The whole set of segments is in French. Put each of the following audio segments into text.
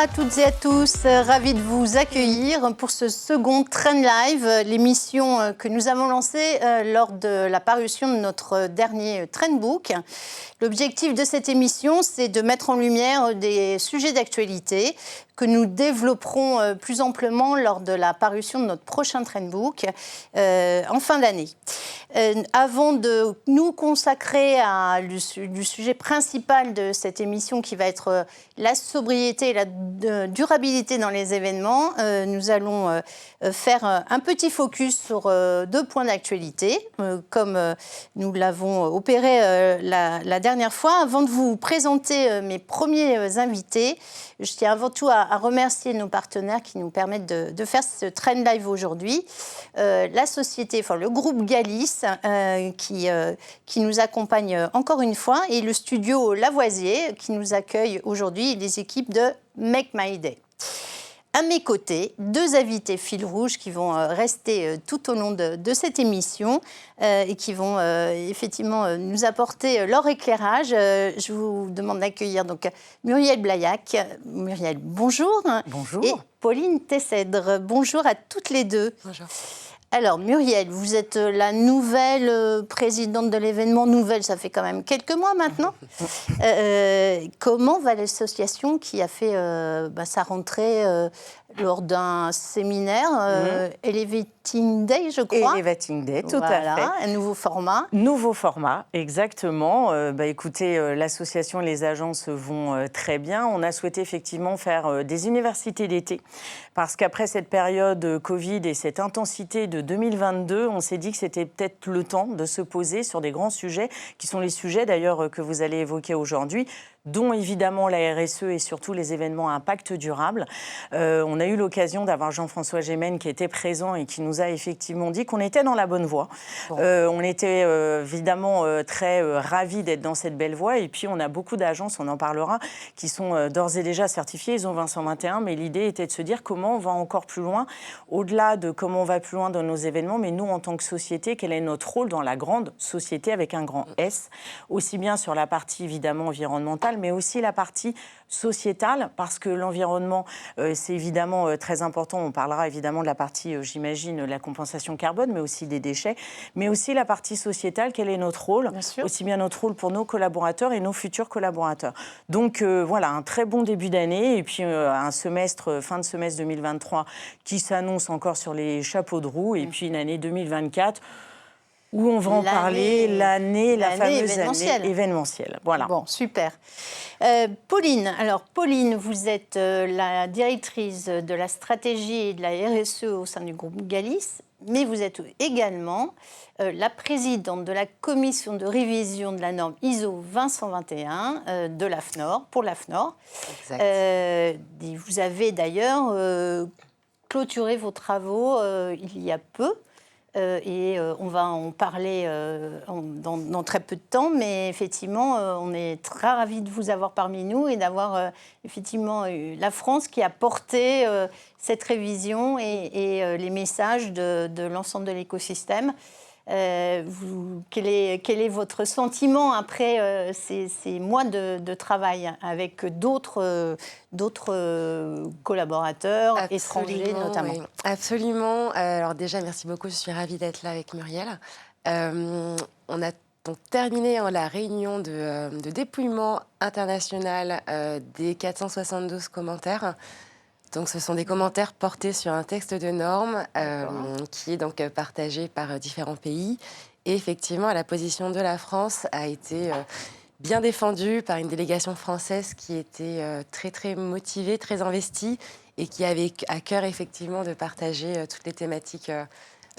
à toutes et à tous, ravi de vous accueillir pour ce second Trend Live, l'émission que nous avons lancée lors de la parution de notre dernier Trendbook. L'objectif de cette émission, c'est de mettre en lumière des sujets d'actualité que nous développerons plus amplement lors de la parution de notre prochain Trendbook en fin d'année. Avant de nous consacrer du sujet principal de cette émission qui va être la sobriété et la durabilité dans les événements, nous allons faire un petit focus sur deux points d'actualité, comme nous l'avons opéré la dernière fois. Avant de vous présenter mes premiers invités, je tiens avant tout à remercier nos partenaires qui nous permettent de faire ce Trend Live aujourd'hui. La société, enfin le groupe Galis, qui nous accompagne encore une fois, et le studio Lavoisier qui nous accueille aujourd'hui, et les équipes de Make My Day. À mes côtés, deux invités fil rouge qui vont rester tout au long de cette émission et qui vont effectivement nous apporter leur éclairage. Je vous demande d'accueillir donc Muriel Blaillac. Muriel, bonjour. Bonjour. Et Pauline Tessèdre. Bonjour à toutes les deux. Bonjour. Alors, Muriel, vous êtes la nouvelle présidente de l'événement. Nouvelle, ça fait quand même quelques mois maintenant. Comment va l'association qui a fait sa rentrée lors d'un séminaire Elevating Day, je crois. Elevating Day, tout à fait. Un nouveau format. Nouveau format, exactement. Écoutez, l'association et les agences vont très bien. On a souhaité effectivement faire des universités d'été parce qu'après cette période Covid et cette intensité de 2022, on s'est dit que c'était peut-être le temps de se poser sur des grands sujets qui sont les sujets d'ailleurs que vous allez évoquer aujourd'hui, dont évidemment la RSE et surtout les événements à impact durable. On a eu l'occasion d'avoir Jean-François Gémen qui était présent et qui nous a effectivement dit qu'on était dans la bonne voie. Bon. On était évidemment très ravis d'être dans cette belle voie. Et puis on a beaucoup d'agences, on en parlera, qui sont d'ores et déjà certifiées. Ils ont Vincent 21, mais l'idée était de se dire comment on va encore plus loin, au-delà de comment on va plus loin dans nos événements, mais nous en tant que société, quel est notre rôle dans la grande société avec un grand S, aussi bien sur la partie évidemment environnementale, mais aussi la partie sociétale, parce que l'environnement, c'est évidemment très important. On parlera évidemment de la partie, j'imagine, la compensation carbone, mais aussi des déchets, mais aussi la partie sociétale, quel est notre rôle, aussi bien notre rôle pour nos collaborateurs et nos futurs collaborateurs. Donc voilà, un très bon début d'année, et puis un semestre, fin de semestre 2023, qui s'annonce encore sur les chapeaux de roue, et puis une année 2024, où on va en parler, la fameuse année événementielle. Voilà. Bon, super. Pauline, alors Pauline, vous êtes la directrice de la stratégie et de la RSE au sein du groupe Galis, mais vous êtes également la présidente de la commission de révision de la norme ISO 20121 de l'AFNOR, pour l'AFNOR. Vous avez d'ailleurs clôturé vos travaux il y a peu. Et on va en parler dans très peu de temps, mais effectivement, on est très ravis de vous avoir parmi nous et d'avoir effectivement la France qui a porté cette révision et les messages de l'ensemble de l'écosystème. Quel est votre sentiment après ces mois de travail avec d'autres collaborateurs étrangers notamment? Oui. Absolument. Alors déjà, merci beaucoup. Je suis ravie d'être là avec Muriel. On a donc terminé la réunion de dépouillement international des 472 commentaires. Donc, ce sont des commentaires portés sur un texte de normes qui est donc partagé par différents pays. Et effectivement, la position de la France a été bien défendue par une délégation française qui était très, très motivée, très investie et qui avait à cœur, effectivement, de partager toutes les thématiques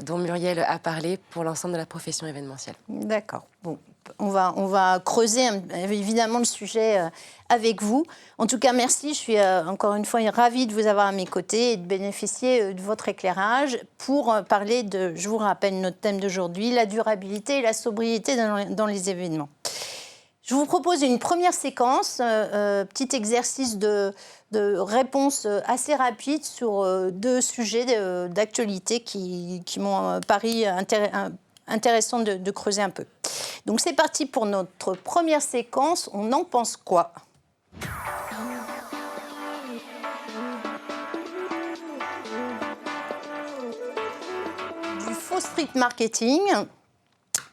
dont Muriel a parlé pour l'ensemble de la profession événementielle. D'accord. Bon, on va creuser évidemment le sujet avec vous. En tout cas, merci. Je suis encore une fois ravie de vous avoir à mes côtés et de bénéficier de votre éclairage pour parler de, je vous rappelle, notre thème d'aujourd'hui, la durabilité et la sobriété dans les événements. Je vous propose une première séquence, petit exercice de réponse assez rapide sur deux sujets d'actualité qui m'ont paru intéressant de creuser un peu. Donc c'est parti pour notre première séquence. On en pense quoi ? street marketing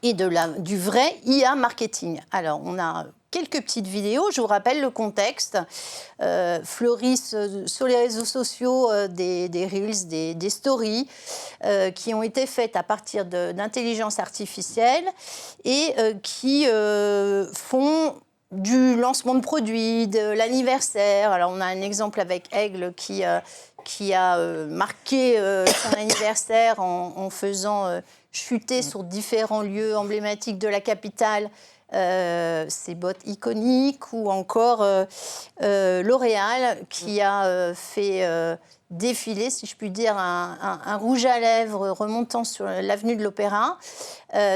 et du vrai IA marketing. Alors, on a quelques petites vidéos. Je vous rappelle le contexte. Fleurissent sur les réseaux sociaux des Reels, des stories qui ont été faites à partir d'intelligence artificielle et qui font du lancement de produits, de l'anniversaire. Alors, on a un exemple avec Aigle qui a marqué son anniversaire en faisant chuter sur différents lieux emblématiques de la capitale ces bottes iconiques, ou encore L'Oréal qui a fait défiler, si je puis dire, un rouge à lèvres remontant sur l'avenue de l'Opéra,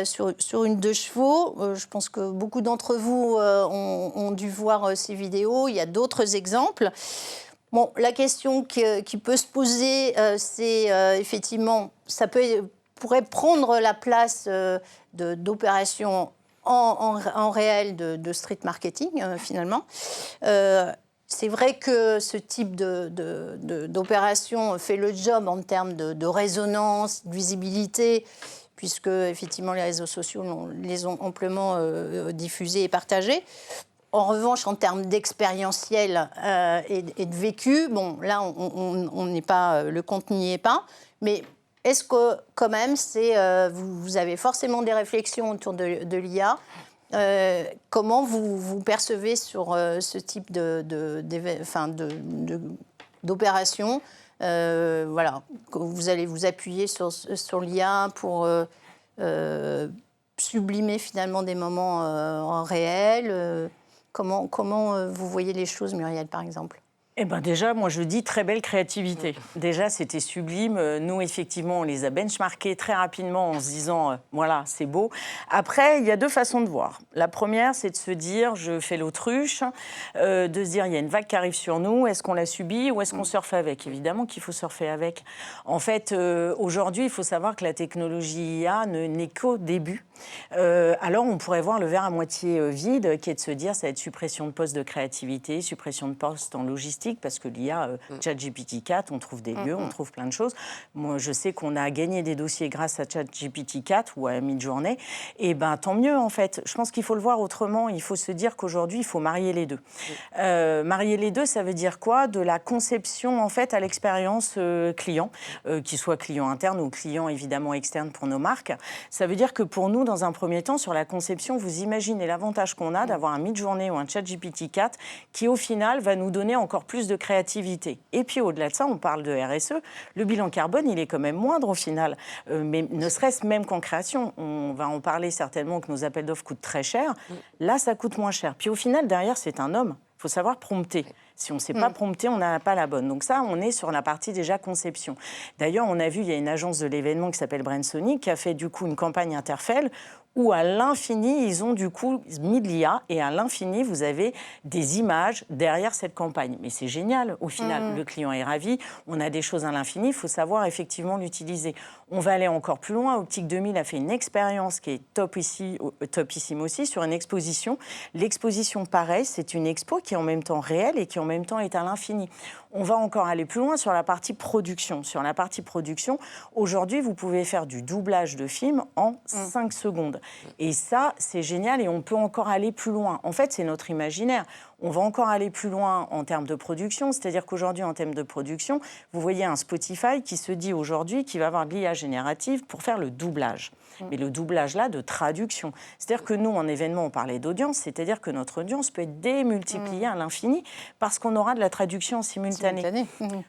sur une 2 chevaux. Je pense que beaucoup d'entre vous ont dû voir ces vidéos. Il y a d'autres exemples. Bon, la question qui peut se poser, c'est effectivement, ça pourrait prendre la place d'opérations en réel de street marketing, finalement. C'est vrai que ce type d'opération fait le job en termes de résonance, de visibilité, puisque, effectivement, les réseaux sociaux les ont amplement diffusés et partagés. En revanche, en termes d'expérientiel et de vécu, bon, là, on n'est pas, le compte n'y est pas, mais est-ce que, quand même, vous avez forcément des réflexions autour de l'IA? Comment vous percevez sur ce type d'opération? Voilà, vous allez vous appuyer sur l'IA pour sublimer finalement des moments en réel. Comment vous voyez les choses, Muriel, par exemple? Eh ben déjà, moi je dis très belle créativité. Déjà, c'était sublime. Nous, effectivement, on les a benchmarkés très rapidement en se disant, voilà, c'est beau. Après, il y a 2 façons de voir. La première, c'est de se dire, je fais l'autruche, de se dire, il y a une vague qui arrive sur nous, est-ce qu'on la subit ou est-ce qu'on surfe avec? Évidemment qu'il faut surfer avec. En fait, aujourd'hui, il faut savoir que la technologie IA n'est qu'au début. Alors, on pourrait voir le verre à moitié vide, qui est de se dire, ça va être suppression de postes de créativité, suppression de postes en logistique, parce que l'IA, ChatGPT-4, on trouve des lieux, on trouve plein de choses. Moi, je sais qu'on a gagné des dossiers grâce à ChatGPT-4 ou à Midjourney. Et ben, tant mieux, en fait. Je pense qu'il faut le voir autrement. Il faut se dire qu'aujourd'hui, il faut marier les deux. Marier les deux, ça veut dire quoi? De la conception, en fait, à l'expérience client, qu'il soit client interne ou client, évidemment, externe pour nos marques. Ça veut dire que pour nous, dans un premier temps, sur la conception, vous imaginez l'avantage qu'on a d'avoir un Midjourney ou un ChatGPT-4 qui, au final, va nous donner encore plus de créativité. Et puis, au-delà de ça, on parle de RSE. Le bilan carbone, il est quand même moindre, au final. Mais ne serait-ce même qu'en création. On va en parler certainement que nos appels d'offres coûtent très cher. Là, ça coûte moins cher. Puis, au final, derrière, c'est un homme. Il faut savoir prompter. Si on ne sait pas prompter, on n'a pas la bonne. Donc ça, on est sur la partie déjà conception. D'ailleurs, on a vu, il y a une agence de l'événement qui s'appelle Brainsonic qui a fait du coup une campagne Interfell où à l'infini, ils ont du coup mis de l'IA et à l'infini, vous avez des images derrière cette campagne. Mais c'est génial, au final. Le client est ravi, on a des choses à l'infini, il faut savoir effectivement l'utiliser. On va aller encore plus loin. Optique 2000 a fait une expérience qui est topissime aussi sur une exposition. L'exposition, pareil, c'est une expo qui est en même temps réelle et qui en même temps est à l'infini. On va encore aller plus loin sur la partie production. Sur la partie production, aujourd'hui, vous pouvez faire du doublage de films en 5 secondes. Et ça, c'est génial et on peut encore aller plus loin. En fait, c'est notre imaginaire. On va encore aller plus loin en termes de production, c'est-à-dire qu'aujourd'hui, en termes de production, vous voyez un Spotify qui se dit aujourd'hui qu'il va avoir de l'IA générative pour faire le doublage. Mais le doublage là de traduction. C'est-à-dire que nous, en événement, on parlait d'audience, c'est-à-dire que notre audience peut être démultipliée à l'infini parce qu'on aura de la traduction simultanée.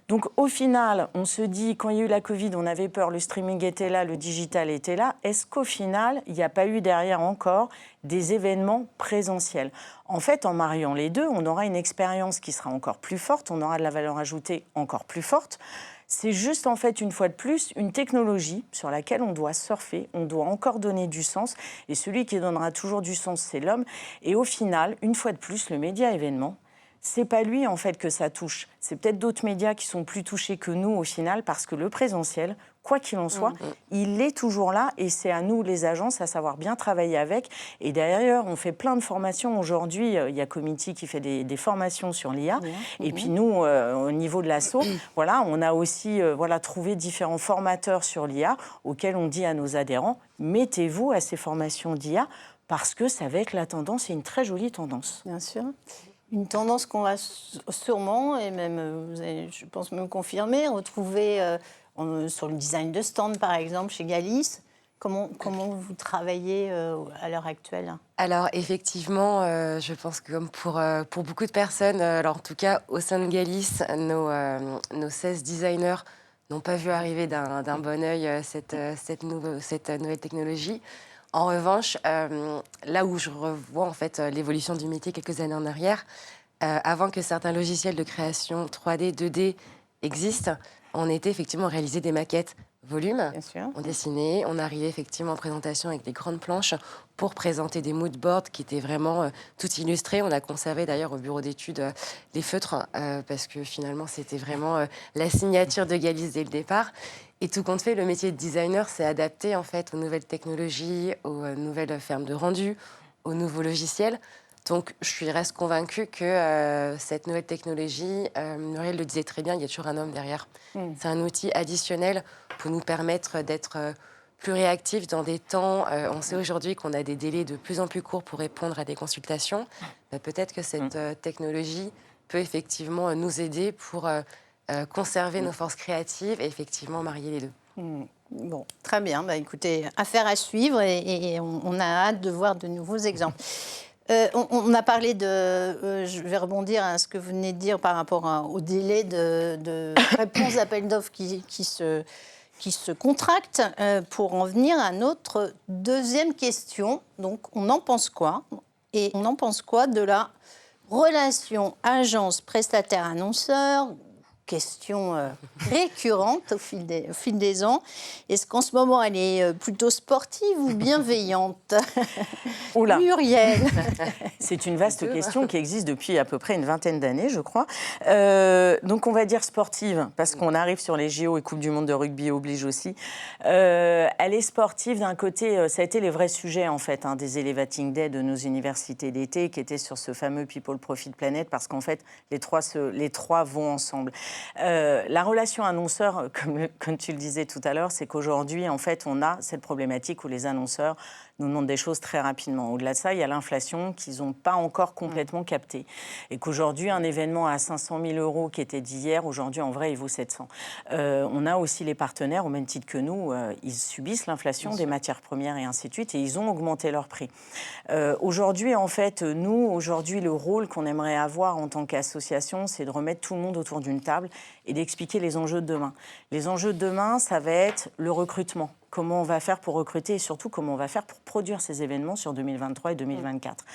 Donc au final, on se dit, quand il y a eu la Covid, on avait peur, le streaming était là, le digital était là. Est-ce qu'au final, il n'y a pas eu derrière encore des événements présentiels? En fait, en mariant les deux, on aura une expérience qui sera encore plus forte, on aura de la valeur ajoutée encore plus forte. C'est juste, en fait, une fois de plus, une technologie sur laquelle on doit surfer, on doit encore donner du sens. Et celui qui donnera toujours du sens, c'est l'homme. Et au final, une fois de plus, le média événement, c'est pas lui, en fait, que ça touche. C'est peut-être d'autres médias qui sont plus touchés que nous, au final, parce que le présentiel quoi qu'il en soit, il est toujours là et c'est à nous, les agences, à savoir bien travailler avec. Et d'ailleurs, on fait plein de formations aujourd'hui. Il y a Comity qui fait des formations sur l'IA. Et puis nous, au niveau de l'asso, voilà, on a aussi trouvé différents formateurs sur l'IA auxquels on dit à nos adhérents, mettez-vous à ces formations d'IA parce que ça va être la tendance et une très jolie tendance. Bien sûr. Une tendance qu'on va sûrement, et même, vous allez, je pense, me confirmer, retrouver sur le design de stand, par exemple, chez Galis. Comment vous travaillez à l'heure actuelle? Alors effectivement, je pense que comme pour beaucoup de personnes, alors en tout cas au sein de Galis, nos 16 designers n'ont pas vu arriver d'un bon œil cette nouvelle technologie. En revanche, là où je revois en fait l'évolution du métier quelques années en arrière, avant que certains logiciels de création 3D, 2D existent, on était effectivement réaliser des maquettes volume. Bien sûr. On dessinait, on arrivait effectivement en présentation avec des grandes planches pour présenter des mood boards qui étaient vraiment tout illustrés. On a conservé d'ailleurs au bureau d'études les feutres parce que finalement c'était vraiment la signature de Galis dès le départ. Et tout compte fait, le métier de designer s'est adapté en fait aux nouvelles technologies, aux nouvelles fermes de rendu, aux nouveaux logiciels. Donc, je reste convaincue que cette nouvelle technologie, Muriel le disait très bien, il y a toujours un homme derrière. C'est un outil additionnel pour nous permettre d'être plus réactifs dans des temps. On sait aujourd'hui qu'on a des délais de plus en plus courts pour répondre à des consultations. Peut-être que cette technologie peut effectivement nous aider pour conserver nos forces créatives et effectivement marier les deux. Bon, très bien. Bah, écoutez, affaire à suivre et on a hâte de voir de nouveaux exemples. On a parlé de... je vais rebondir à ce que vous venez de dire par rapport au délai de réponse d'appel d'offres qui se contracte pour en venir à notre deuxième question. Donc, on en pense quoi? Et on en pense quoi de la relation agence-prestataire-annonceur? Question récurrente au fil des ans. Est-ce qu'en ce moment, elle est plutôt sportive ou bienveillante? Oula. Muriel. C'est une vaste question qui existe depuis à peu près une vingtaine d'années, je crois. Donc, on va dire sportive, parce qu'on arrive sur les JO et Coupe du Monde de rugby oblige aussi. Elle est sportive d'un côté, ça a été les vrais sujets, en fait, des Elevating Day de nos universités d'été, qui étaient sur ce fameux People Profit Planet, parce qu'en fait, les trois vont ensemble. La relation annonceur, comme tu le disais tout à l'heure, c'est qu'aujourd'hui, en fait, on a cette problématique où les annonceurs nous demandent des choses très rapidement. Au-delà de ça, il y a l'inflation qu'ils n'ont pas encore complètement captée. Et qu'aujourd'hui, un événement à 500 000 € qui était d'hier, aujourd'hui, en vrai, il vaut 700. On a aussi les partenaires, au même titre que nous, ils subissent l'inflation des matières premières et ainsi de suite, et ils ont augmenté leur prix. Aujourd'hui, en fait, le rôle qu'on aimerait avoir en tant qu'association, c'est de remettre tout le monde autour d'une table et d'expliquer les enjeux de demain. Les enjeux de demain, ça va être le recrutement. Comment on va faire pour recruter et surtout comment on va faire pour produire ces événements sur 2023 et 2024.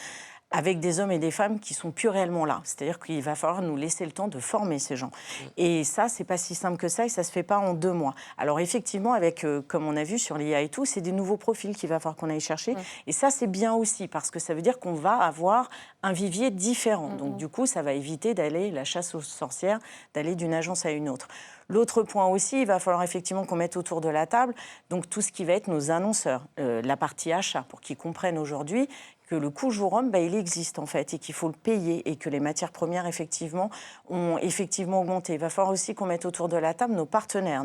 Avec des hommes et des femmes qui sont plus réellement là. C'est-à-dire qu'il va falloir nous laisser le temps de former ces gens. Et ça, c'est pas si simple que ça et ça se fait pas en 2 mois. Alors effectivement, avec, comme on a vu sur l'IA et tout, c'est des nouveaux profils qu'il va falloir qu'on aille chercher. Et ça, c'est bien aussi parce que ça veut dire qu'on va avoir un vivier différent. Donc du coup, ça va éviter d'aller la chasse aux sorcières, d'aller d'une agence à une autre. L'autre point aussi, il va falloir effectivement qu'on mette autour de la table donc tout ce qui va être nos annonceurs, la partie achat, pour qu'ils comprennent aujourd'hui que le coût jour homme, il existe en fait et qu'il faut le payer et que les matières premières effectivement ont effectivement augmenté. Il va falloir aussi qu'on mette autour de la table nos partenaires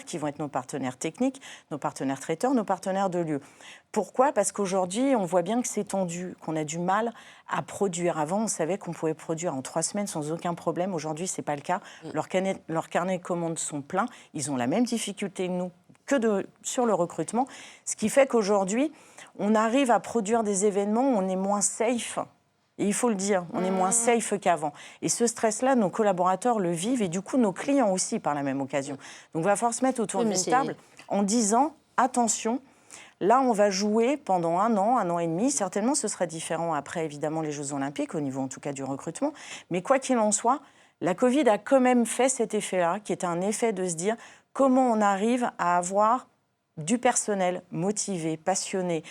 qui vont être nos partenaires techniques, nos partenaires traiteurs, nos partenaires de lieu. Pourquoi? Parce qu'aujourd'hui, on voit bien que c'est tendu, qu'on a du mal à produire. Avant, on savait qu'on pouvait produire en 3 semaines sans aucun problème. Aujourd'hui, c'est pas le cas. Leurs carnets de commandes sont pleins. Ils ont la même difficulté que nous sur le recrutement. Ce qui fait qu'aujourd'hui, on arrive à produire des événements où on est moins safe. Et il faut le dire, on est moins safe qu'avant. Et ce stress-là, nos collaborateurs le vivent et du coup, nos clients aussi par la même occasion. Donc, il va falloir se mettre autour d'une table en disant, attention, là, on va jouer pendant 1 an et demi. Certainement, ce sera différent après, évidemment, les Jeux Olympiques, au niveau en tout cas du recrutement. Mais quoi qu'il en soit, la Covid a quand même fait cet effet-là, qui est un effet de se dire comment on arrive à avoir du personnel motivé, passionné,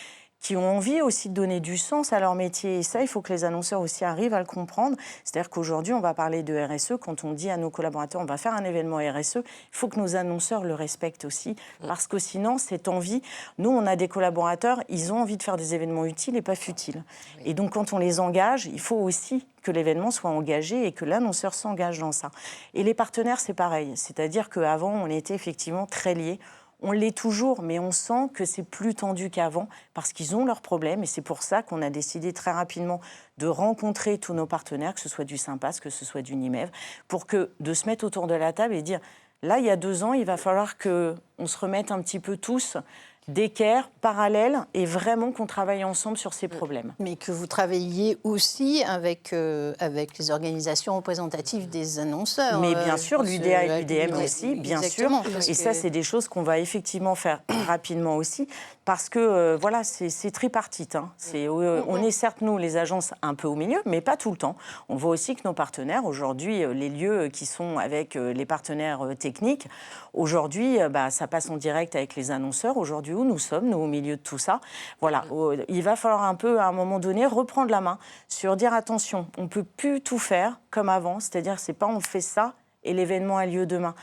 qui ont envie aussi de donner du sens à leur métier. Et ça, il faut que les annonceurs aussi arrivent à le comprendre. C'est-à-dire qu'aujourd'hui, on va parler de RSE. Quand on dit à nos collaborateurs, on va faire un événement RSE, il faut que nos annonceurs le respectent aussi. Parce que sinon, cette envie... Nous, on a des collaborateurs, ils ont envie de faire des événements utiles et pas futiles. Oui. Et donc, quand on les engage, il faut aussi que l'événement soit engagé et que l'annonceur s'engage dans ça. Et les partenaires, c'est pareil. C'est-à-dire qu'avant, on était effectivement très liés. On l'est toujours, mais on sent que c'est plus tendu qu'avant parce qu'ils ont leurs problèmes. Et c'est pour ça qu'on a décidé très rapidement de rencontrer tous nos partenaires, que ce soit du Sympas, que ce soit du NIMEV, pour de se mettre autour de la table et dire, là, il y a 2 ans, il va falloir qu'on se remette un petit peu tous d'équerre, parallèle, et vraiment qu'on travaille ensemble sur ces problèmes. Mais que vous travailliez aussi avec les organisations représentatives des annonceurs. Mais bien sûr, l'UDA et l'UDM aussi, bien sûr. Et ça, c'est des choses qu'on va effectivement faire rapidement aussi, parce que, voilà, c'est tripartite. Hein. On est certes, nous, les agences, un peu au milieu, mais pas tout le temps. On voit aussi que nos partenaires, aujourd'hui, les lieux qui sont avec les partenaires techniques, aujourd'hui, ça passe en direct avec les annonceurs. Aujourd'hui, où nous sommes, nous, au milieu de tout ça. Voilà, il va falloir un peu, à un moment donné, reprendre la main sur dire, attention, on ne peut plus tout faire comme avant, c'est-à-dire, c'est pas on fait ça et l'événement a lieu demain.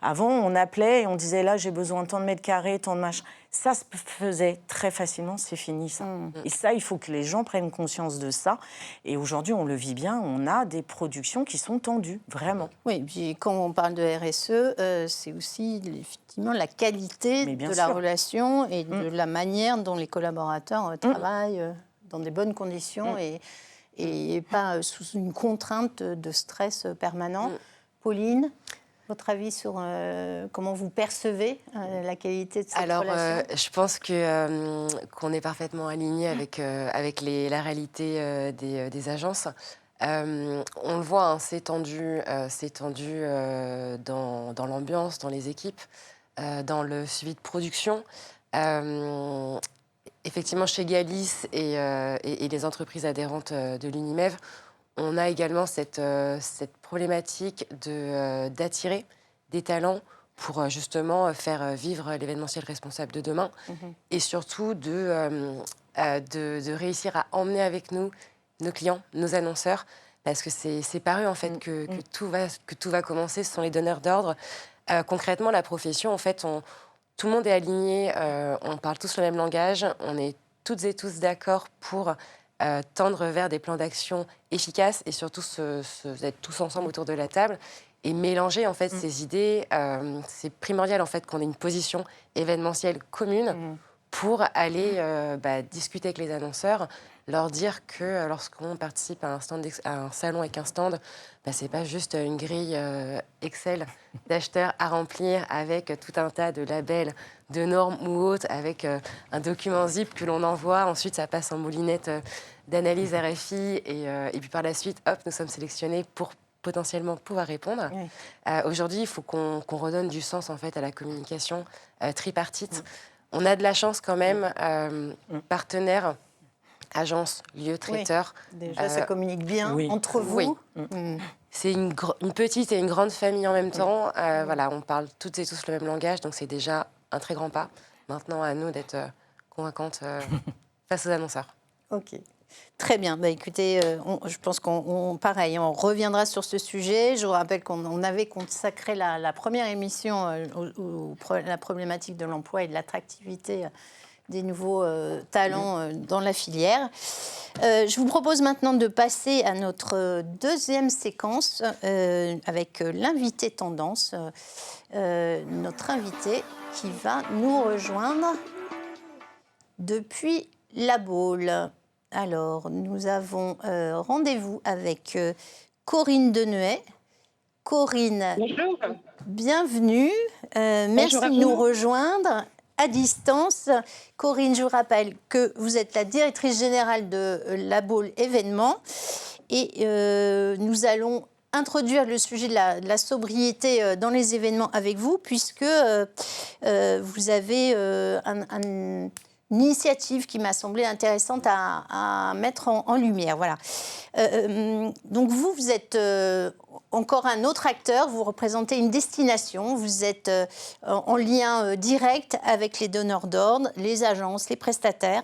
Avant, on appelait et on disait, là, j'ai besoin de tant de mètres carrés, tant de machin. Ça se faisait très facilement, c'est fini, ça. Et ça, il faut que les gens prennent conscience de ça. Et aujourd'hui, on le vit bien, on a des productions qui sont tendues, vraiment. Oui, puis quand on parle de RSE, c'est aussi effectivement la qualité de la relation et de la manière dont les collaborateurs travaillent dans des bonnes conditions et pas sous une contrainte de stress permanent. Pauline, votre avis sur comment vous percevez la qualité de cette relation ? Alors, je pense qu'on est parfaitement aligné avec la réalité des agences. On le voit, hein, c'est tendu dans l'ambiance, dans les équipes, dans le suivi de production. Effectivement, chez Galis et les entreprises adhérentes de l'Unimev, on a également cette problématique d'attirer des talents pour justement faire vivre l'événementiel responsable de demain et surtout de réussir à emmener avec nous nos clients, nos annonceurs, parce que c'est par eux en fait que tout va commencer, ce sont les donneurs d'ordre. Concrètement, la profession, en fait, tout le monde est aligné, on parle tous le même langage, on est toutes et tous d'accord pour tendre vers des plans d'action efficaces et surtout être tous ensemble autour de la table et mélanger en fait ces idées. C'est primordial en fait qu'on ait une position événementielle commune pour aller discuter avec les annonceurs, leur dire que lorsqu'on participe à un salon avec un stand, c'est pas juste une grille Excel d'acheteurs à remplir avec tout un tas de labels, de normes ou autres, avec un document zip que l'on envoie. Ensuite, ça passe en moulinette d'analyse RFI et puis par la suite, hop, nous sommes sélectionnés pour potentiellement pouvoir répondre. Aujourd'hui, il faut qu'on redonne du sens en fait à la communication tripartite. On a de la chance quand même, partenaires, agences, lieux, traiteurs. Déjà, ça communique bien entre vous. Oui. C'est une petite et une grande famille en même temps. Voilà, on parle toutes et tous le même langage, donc c'est déjà un très grand pas. Maintenant, à nous d'être convaincantes face aux annonceurs. Ok. Très bien. Écoutez, je pense on reviendra sur ce sujet. Je vous rappelle qu'on avait consacré la première émission à la problématique de l'emploi et de l'attractivité des nouveaux talents dans la filière. Je vous propose maintenant de passer à notre deuxième séquence avec l'invité tendance. Notre invité qui va nous rejoindre depuis La Baule. Alors, nous avons rendez-vous avec Corinne Deneuet. Corinne, bonjour. Bienvenue. Merci de nous rejoindre à distance. Corinne, je vous rappelle que vous êtes la directrice générale de La Baule Événements et nous allons introduire le sujet de la sobriété dans les événements avec vous puisque vous avez une initiative qui m'a semblé intéressante à mettre en lumière. Voilà. Donc vous êtes encore un autre acteur, vous représentez une destination, vous êtes en lien direct avec les donneurs d'ordre, les agences, les prestataires.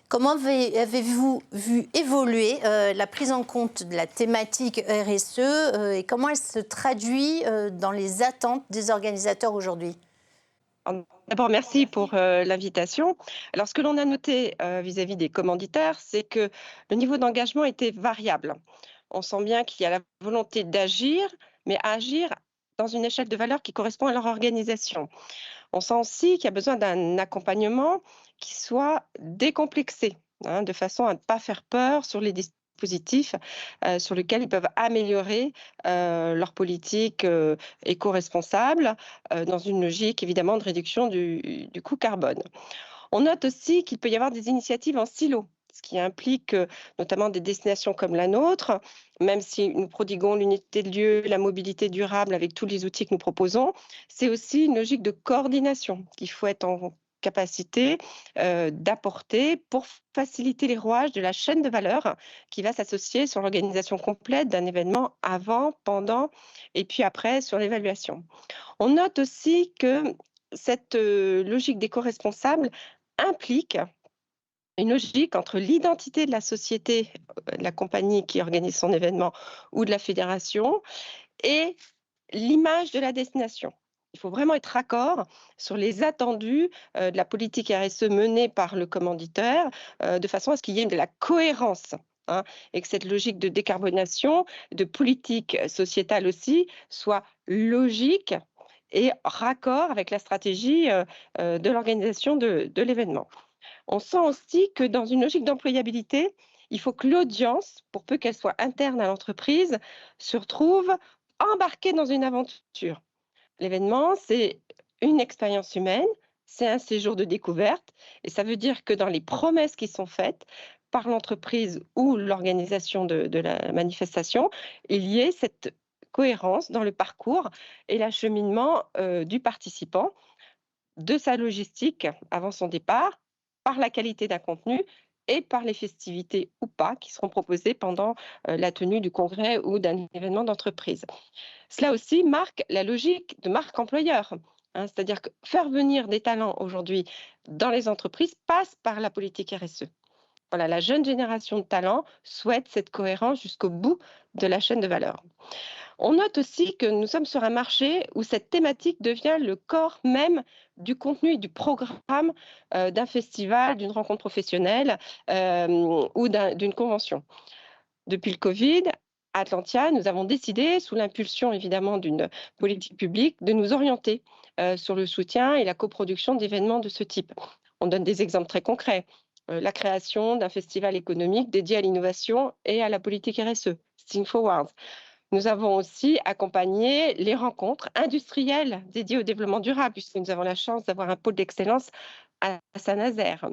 Comment avez-vous vu évoluer la prise en compte de la thématique RSE et comment elle se traduit dans les attentes des organisateurs aujourd'hui ? D'abord, merci pour l'invitation. Alors, ce que l'on a noté vis-à-vis des commanditaires, c'est que le niveau d'engagement était variable. On sent bien qu'il y a la volonté d'agir, mais agir dans une échelle de valeur qui correspond à leur organisation. On sent aussi qu'il y a besoin d'un accompagnement qui soit décomplexé, de façon à ne pas faire peur sur les dispositifs sur lesquels ils peuvent améliorer leur politique éco-responsable dans une logique évidemment de réduction du coût carbone. On note aussi qu'il peut y avoir des initiatives en silo, ce qui implique notamment des destinations comme la nôtre, même si nous prodiguons l'unité de lieu, la mobilité durable avec tous les outils que nous proposons, c'est aussi une logique de coordination qu'il faut être en capacité d'apporter pour faciliter les rouages de la chaîne de valeur qui va s'associer sur l'organisation complète d'un événement avant, pendant et puis après sur l'évaluation. On note aussi que cette logique d'éco-responsable implique une logique entre l'identité de la société, de la compagnie qui organise son événement ou de la fédération et l'image de la destination. Il faut vraiment être raccord sur les attendus de la politique RSE menée par le commanditeur de façon à ce qu'il y ait de la cohérence. Et que cette logique de décarbonation, de politique sociétale aussi, soit logique et raccord avec la stratégie de l'organisation de l'événement. On sent aussi que dans une logique d'employabilité, il faut que l'audience, pour peu qu'elle soit interne à l'entreprise, se retrouve embarquée dans une aventure. L'événement, c'est une expérience humaine, c'est un séjour de découverte, et ça veut dire que dans les promesses qui sont faites par l'entreprise ou l'organisation de la manifestation, il y ait cette cohérence dans le parcours et l'acheminement du participant, de sa logistique avant son départ, par la qualité d'un contenu et par les festivités ou pas qui seront proposées pendant la tenue du congrès ou d'un événement d'entreprise. Cela aussi marque la logique de marque employeur. C'est-à-dire que faire venir des talents aujourd'hui dans les entreprises passe par la politique RSE. Voilà, la jeune génération de talents souhaite cette cohérence jusqu'au bout de la chaîne de valeur. On note aussi que nous sommes sur un marché où cette thématique devient le corps même du contenu et du programme d'un festival, d'une rencontre professionnelle ou d'une convention. Depuis le Covid, à Atlantia, nous avons décidé, sous l'impulsion évidemment d'une politique publique, de nous orienter sur le soutien et la coproduction d'événements de ce type. On donne des exemples très concrets. La création d'un festival économique dédié à l'innovation et à la politique RSE, Think Forward. Nous avons aussi accompagné les rencontres industrielles dédiées au développement durable, puisque nous avons la chance d'avoir un pôle d'excellence à Saint-Nazaire.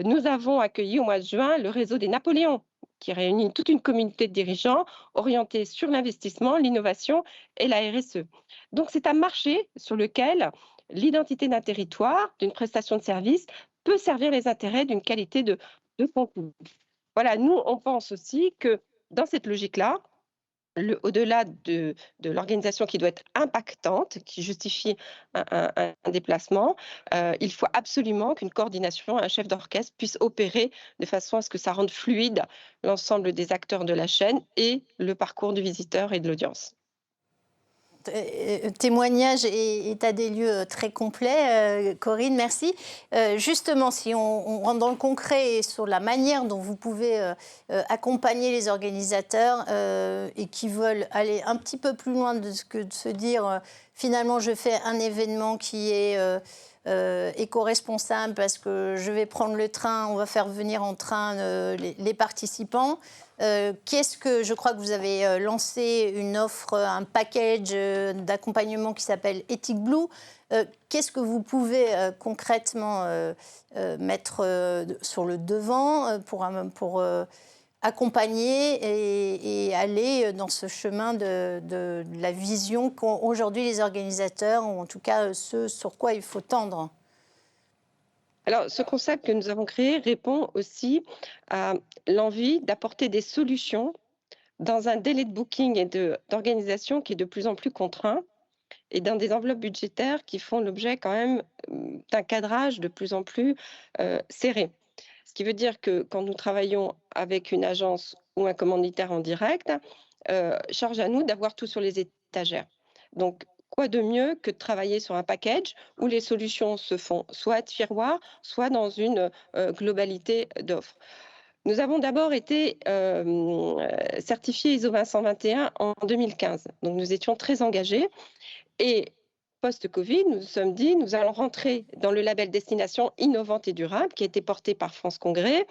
Nous avons accueilli au mois de juin le réseau des Napoléons, qui réunit toute une communauté de dirigeants orientés sur l'investissement, l'innovation et la RSE. Donc c'est un marché sur lequel l'identité d'un territoire, d'une prestation de service, peut servir les intérêts d'une qualité de contenu. Voilà, nous, on pense aussi que dans cette logique-là, au-delà de l'organisation qui doit être impactante, qui justifie un déplacement, il faut absolument qu'une coordination, un chef d'orchestre puisse opérer de façon à ce que ça rende fluide l'ensemble des acteurs de la chaîne et le parcours du visiteur et de l'audience. Témoignage et état des lieux très complet. Corinne, merci. Justement, si on rentre dans le concret et sur la manière dont vous pouvez accompagner les organisateurs et qui veulent aller un petit peu plus loin de se dire finalement je fais un événement qui est éco-responsable parce que je vais prendre le train, on va faire venir en train les participants. Je crois que vous avez lancé une offre, un package d'accompagnement qui s'appelle Ethic Blue. Qu'est-ce que vous pouvez concrètement mettre sur le devant pour accompagner et aller dans ce chemin de la vision qu'ont aujourd'hui les organisateurs, ou en tout cas ce sur quoi il faut tendre? Alors, ce concept que nous avons créé répond aussi à l'envie d'apporter des solutions dans un délai de booking et d'organisation qui est de plus en plus contraint et dans des enveloppes budgétaires qui font l'objet quand même d'un cadrage de plus en plus serré. Ce qui veut dire que quand nous travaillons avec une agence ou un commanditaire en direct, charge à nous d'avoir tout sur les étagères. Donc, quoi de mieux que de travailler sur un package où les solutions se font soit à tiroir, soit dans une globalité d'offres. Nous avons d'abord été certifiés ISO 20121 en 2015. Donc, nous étions très engagés. Et post-Covid, nous nous sommes dit, nous allons rentrer dans le label Destination innovante et durable qui a été porté par France Congrès.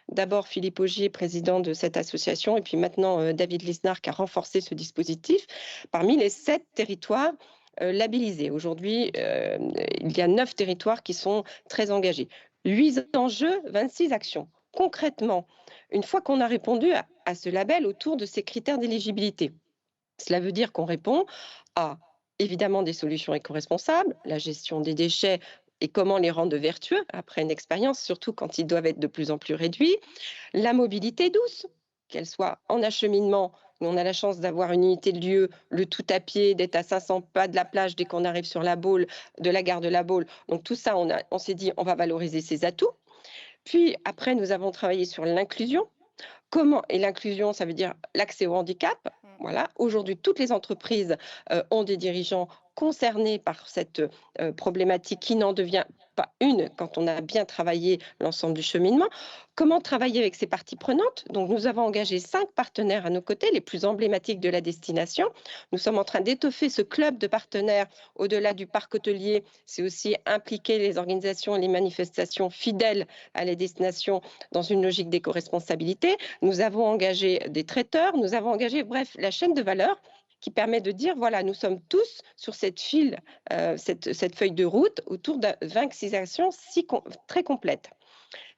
D'abord Philippe Augier, président de cette association, et puis maintenant David Lisnard qui a renforcé ce dispositif parmi les 7 territoires labellisés. Aujourd'hui, il y a 9 territoires qui sont très engagés. 8 enjeux, 26 actions. Concrètement, une fois qu'on a répondu à ce label autour de ces critères d'éligibilité, cela veut dire qu'on répond à évidemment des solutions éco-responsables, la gestion des déchets et comment les rendre vertueux après une expérience, surtout quand ils doivent être de plus en plus réduits, la mobilité douce, qu'elle soit en acheminement, où on a la chance d'avoir une unité de lieu, le tout à pied, d'être à 500 pas de la plage dès qu'on arrive sur la Baule, de la gare de la Baule. Donc tout ça, on s'est dit, on va valoriser ces atouts. Puis après, nous avons travaillé sur l'inclusion. Comment, et l'inclusion, ça veut dire l'accès au handicap. Voilà. Aujourd'hui, toutes les entreprises ont des dirigeants concernés par cette problématique qui n'en devient pas une quand on a bien travaillé l'ensemble du cheminement. Comment travailler avec ces parties prenantes? Donc, nous avons engagé 5 partenaires à nos côtés, les plus emblématiques de la destination. Nous sommes en train d'étoffer ce club de partenaires au-delà du parc hôtelier. C'est aussi impliquer les organisations et les manifestations fidèles à la destination dans une logique d'éco-responsabilité. Nous avons engagé des traiteurs, nous avons engagé, bref, la chaîne de valeur qui permet de dire, voilà, nous sommes tous sur cette file, cette feuille de route autour de 26 actions très complètes.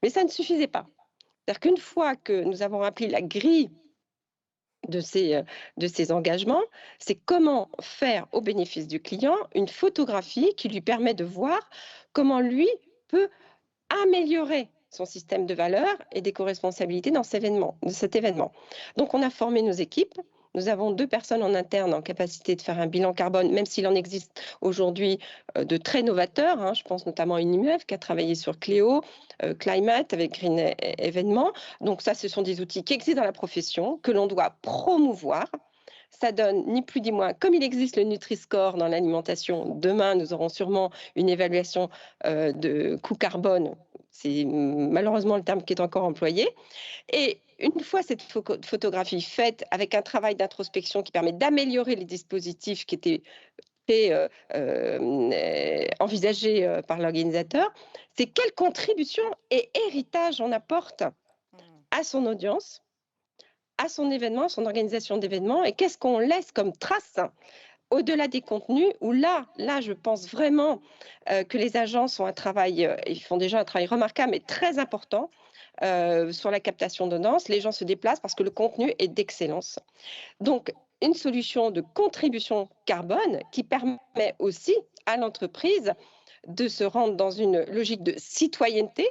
Mais ça ne suffisait pas. C'est-à-dire qu'une fois que nous avons rempli la grille de ces engagements, c'est comment faire au bénéfice du client une photographie qui lui permet de voir comment lui peut améliorer son système de valeurs et d'éco-responsabilité dans cet événement. Donc, on a formé nos équipes. Nous avons 2 personnes en interne en capacité de faire un bilan carbone, même s'il en existe aujourd'hui de très novateurs. Hein. Je pense notamment à Unimev qui a travaillé sur Cléo, Climate avec Green Événements. Donc ça, ce sont des outils qui existent dans la profession, que l'on doit promouvoir. Ça donne ni plus ni moins, comme il existe le Nutri-Score dans l'alimentation, demain nous aurons sûrement une évaluation de coût carbone. C'est malheureusement le terme qui est encore employé. Et une fois cette photographie faite avec un travail d'introspection qui permet d'améliorer les dispositifs qui étaient envisagés par l'organisateur, c'est quelle contribution et héritage on apporte à son audience, à son événement, à son organisation d'événements, et qu'est-ce qu'on laisse comme trace au-delà des contenus, où là, je pense vraiment que les agences font ils font déjà un travail remarquable, mais très important sur la captation d'audience. Les gens se déplacent parce que le contenu est d'excellence. Donc, une solution de contribution carbone qui permet aussi à l'entreprise de se rendre dans une logique de citoyenneté,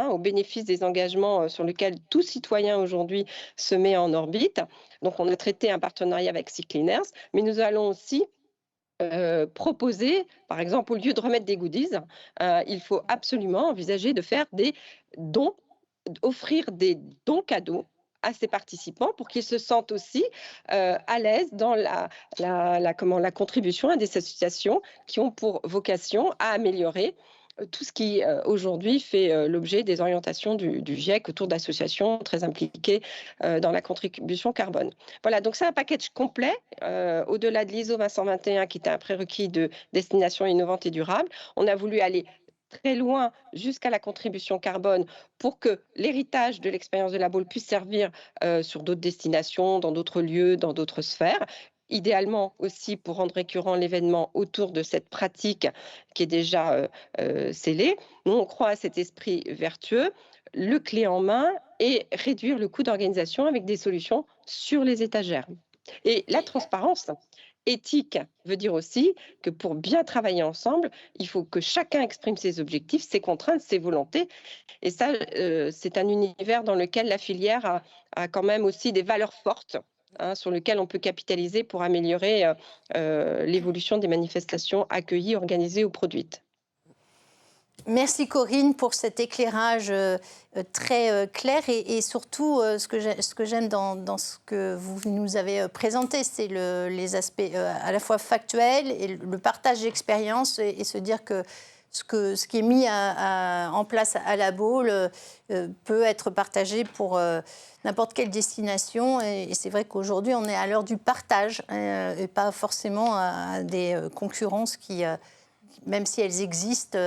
au bénéfice des engagements sur lesquels tout citoyen aujourd'hui se met en orbite. Donc, on a traité un partenariat avec Sea Cleaners, mais nous allons aussi proposer, par exemple, au lieu de remettre des goodies, il faut absolument envisager de faire des dons, offrir des dons cadeaux à ces participants pour qu'ils se sentent aussi à l'aise dans la contribution à des associations qui ont pour vocation à améliorer tout ce qui aujourd'hui fait l'objet des orientations du GIEC autour d'associations très impliquées dans la contribution carbone. Voilà, donc c'est un package complet, au-delà de l'ISO 20121 qui était un prérequis de destination innovante et durable. On a voulu aller très loin jusqu'à la contribution carbone pour que l'héritage de l'expérience de la Baule puisse servir sur d'autres destinations, dans d'autres lieux, dans d'autres sphères. Idéalement aussi pour rendre récurrent l'événement autour de cette pratique qui est déjà scellée. Nous, on croit à cet esprit vertueux, le clé en main et réduire le coût d'organisation avec des solutions sur les étagères. Et la transparence Éthique veut dire aussi que pour bien travailler ensemble, il faut que chacun exprime ses objectifs, ses contraintes, ses volontés. Et ça, c'est un univers dans lequel la filière a quand même aussi des valeurs fortes, hein, sur lesquelles on peut capitaliser pour améliorer l'évolution des manifestations accueillies, organisées ou produites. Merci Corinne pour cet éclairage très clair et surtout ce que j'aime dans ce que vous nous avez présenté, c'est les aspects à la fois factuels et le partage d'expériences et se dire que ce qui est mis en place à la Baule peut être partagé pour n'importe quelle destination. Et c'est vrai qu'aujourd'hui, on est à l'heure du partage et pas forcément à des concurrences qui, même si elles existent,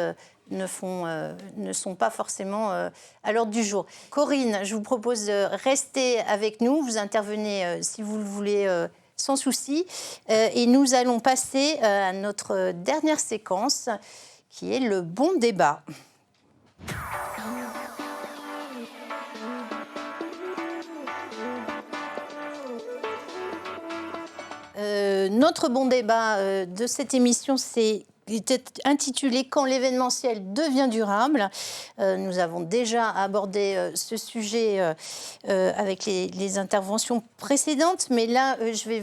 ne sont pas forcément à l'ordre du jour. Corinne, je vous propose de rester avec nous. Vous intervenez, si vous le voulez, sans souci. Et nous allons passer à notre dernière séquence, qui est le bon débat. Notre bon débat de cette émission, était intitulé « Quand l'événementiel devient durable ». Nous avons déjà abordé ce sujet avec les interventions précédentes, mais là,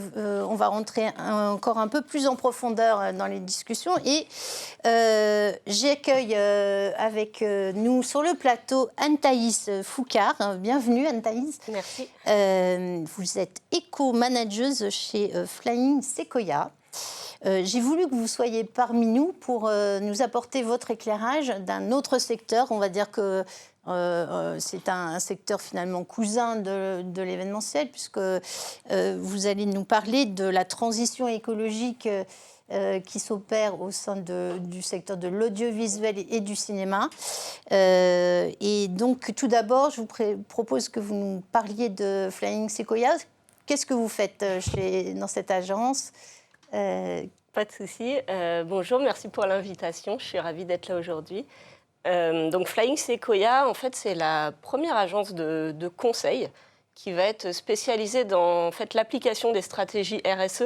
on va rentrer encore un peu plus en profondeur dans les discussions. Et j'accueille avec nous sur le plateau Anne-Thaïs Foucard. Bienvenue Anne-Thaïs. Merci. Vous êtes éco-manageuse chez Flying Sequoia. J'ai voulu que vous soyez parmi nous pour nous apporter votre éclairage d'un autre secteur. On va dire que c'est un secteur finalement cousin de l'événementiel, puisque vous allez nous parler de la transition écologique qui s'opère au sein du secteur de l'audiovisuel et du cinéma. Et donc, tout d'abord, je vous propose que vous nous parliez de Flying Sequoia. Qu'est-ce que vous faites dans cette agence ? Pas de souci. Bonjour, merci pour l'invitation. Je suis ravie d'être là aujourd'hui. Donc Flying Sequoia, en fait, c'est la première agence de conseil qui va être spécialisée dans l'application des stratégies RSE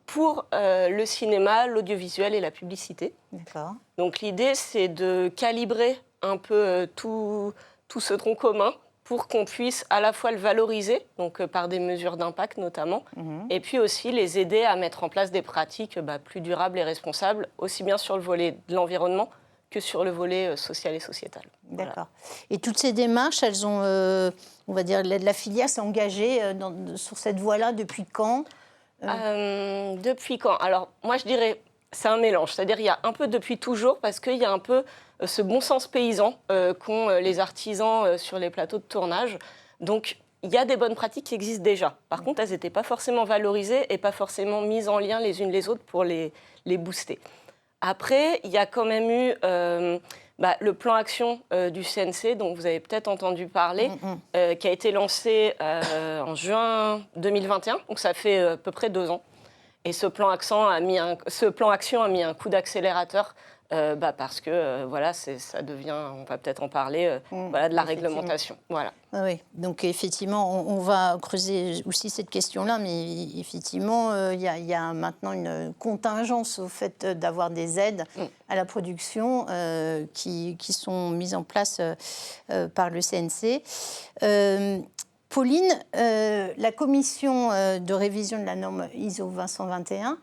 pour le cinéma, l'audiovisuel et la publicité. D'accord. Donc l'idée, c'est de calibrer un peu tout ce tronc commun pour qu'on puisse à la fois le valoriser, donc par des mesures d'impact notamment, et puis aussi les aider à mettre en place des pratiques plus durables et responsables, aussi bien sur le volet de l'environnement que sur le volet social et sociétal. D'accord. Voilà. Et toutes ces démarches, elles ont, on va dire, la filière s'est engagée sur cette voie-là depuis quand ? Depuis quand ? Alors, moi, je dirais, c'est un mélange. C'est-à-dire, il y a un peu depuis toujours, parce qu'il y a un peu ce bon sens paysan qu'ont les artisans sur les plateaux de tournage. Donc, il y a des bonnes pratiques qui existent déjà. Par contre, elles n'étaient pas forcément valorisées et pas forcément mises en lien les unes les autres pour les booster. Après, il y a quand même eu le plan action du CNC, dont vous avez peut-être entendu parler, qui a été lancé en juin 2021, donc ça fait à peu près 2 ans. Et ce plan action a mis un coup d'accélérateur parce que ça devient, on va peut-être en parler, de la réglementation. Voilà. Oui, donc effectivement, on va creuser aussi cette question-là, mais effectivement, il y a maintenant une contingence au fait d'avoir des aides à la production qui sont mises en place par le CNC. Pauline, la commission de révision de la norme ISO 20121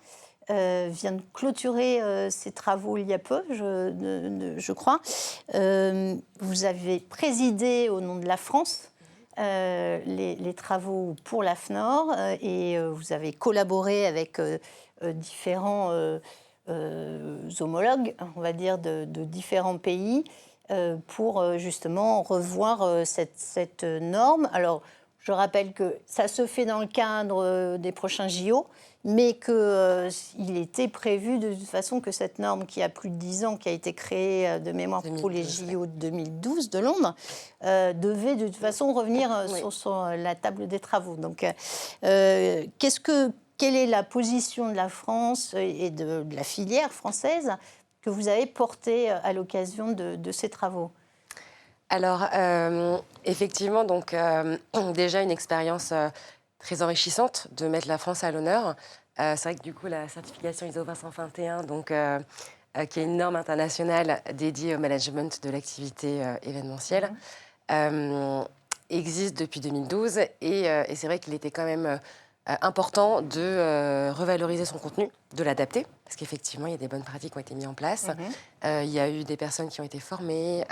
vient de clôturer ses travaux il y a peu, je crois. Vous avez présidé au nom de la France les travaux pour l'AFNOR et vous avez collaboré avec différents homologues, on va dire, de différents pays pour justement revoir cette norme. Alors, je rappelle que ça se fait dans le cadre des prochains JO, mais qu'il était prévu de toute façon que cette norme qui a plus de 10 ans, qui a été créée de mémoire 2012, pour les JO de 2012 de Londres, devait de toute façon revenir sur la table des travaux. Donc, quelle est la position de la France et de la filière française que vous avez portée à l'occasion de ces travaux ? Alors, effectivement, donc, déjà une expérience très enrichissante de mettre la France à l'honneur. C'est vrai que du coup, la certification ISO 20021, donc, qui est une norme internationale dédiée au management de l'activité événementielle, existe depuis 2012 et c'est vrai qu'il était quand même important de revaloriser son contenu, de l'adapter, parce qu'effectivement, il y a des bonnes pratiques qui ont été mises en place. Il y a eu des personnes qui ont été formées.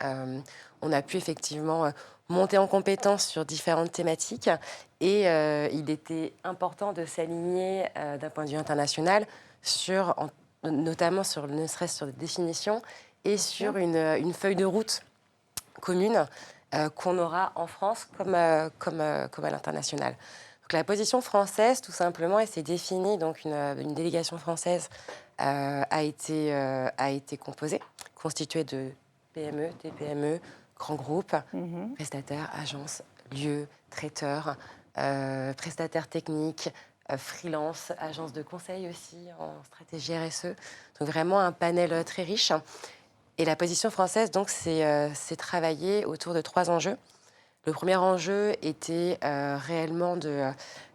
On a pu effectivement monter en compétences sur différentes thématiques et il était important de s'aligner d'un point de vue international notamment sur, ne serait-ce sur des définitions et sur une feuille de route commune qu'on aura en France comme à l'international. Donc, la position française, tout simplement, elle s'est définie. Donc, une délégation française a été constituée de PME, TPME, grands groupes, prestataires, agences, lieux, traiteurs, prestataires techniques, freelance, agences de conseil aussi en stratégie RSE. Donc, vraiment un panel très riche. Et la position française, donc, c'est travailler autour de 3 enjeux. Le premier enjeu était réellement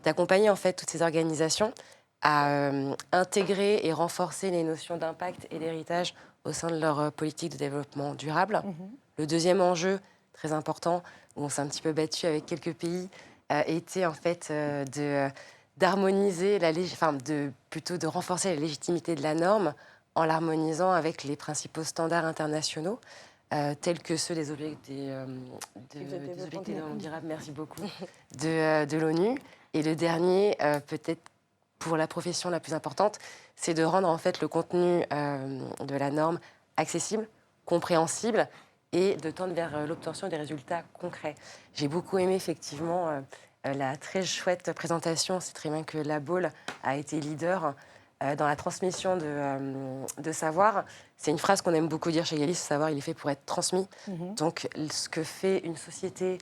d'accompagner en fait toutes ces organisations à intégrer et renforcer les notions d'impact et d'héritage au sein de leur politique de développement durable. Le deuxième enjeu, très important, où on s'est un petit peu battu avec quelques pays, était en fait d'harmoniser plutôt de renforcer la légitimité de la norme en l'harmonisant avec les principaux standards internationaux, tels que ceux des objectifs des développement durable, merci beaucoup, de l'ONU. Et le dernier, peut-être pour la profession la plus importante, c'est de rendre en fait le contenu de la norme accessible, compréhensible et de tendre vers l'obtention des résultats concrets. J'ai beaucoup aimé effectivement la très chouette présentation. C'est très bien que la Baule a été leader dans la transmission de savoir. C'est une phrase qu'on aime beaucoup dire chez Galis, le savoir, il est fait pour être transmis. Donc, ce que fait une société,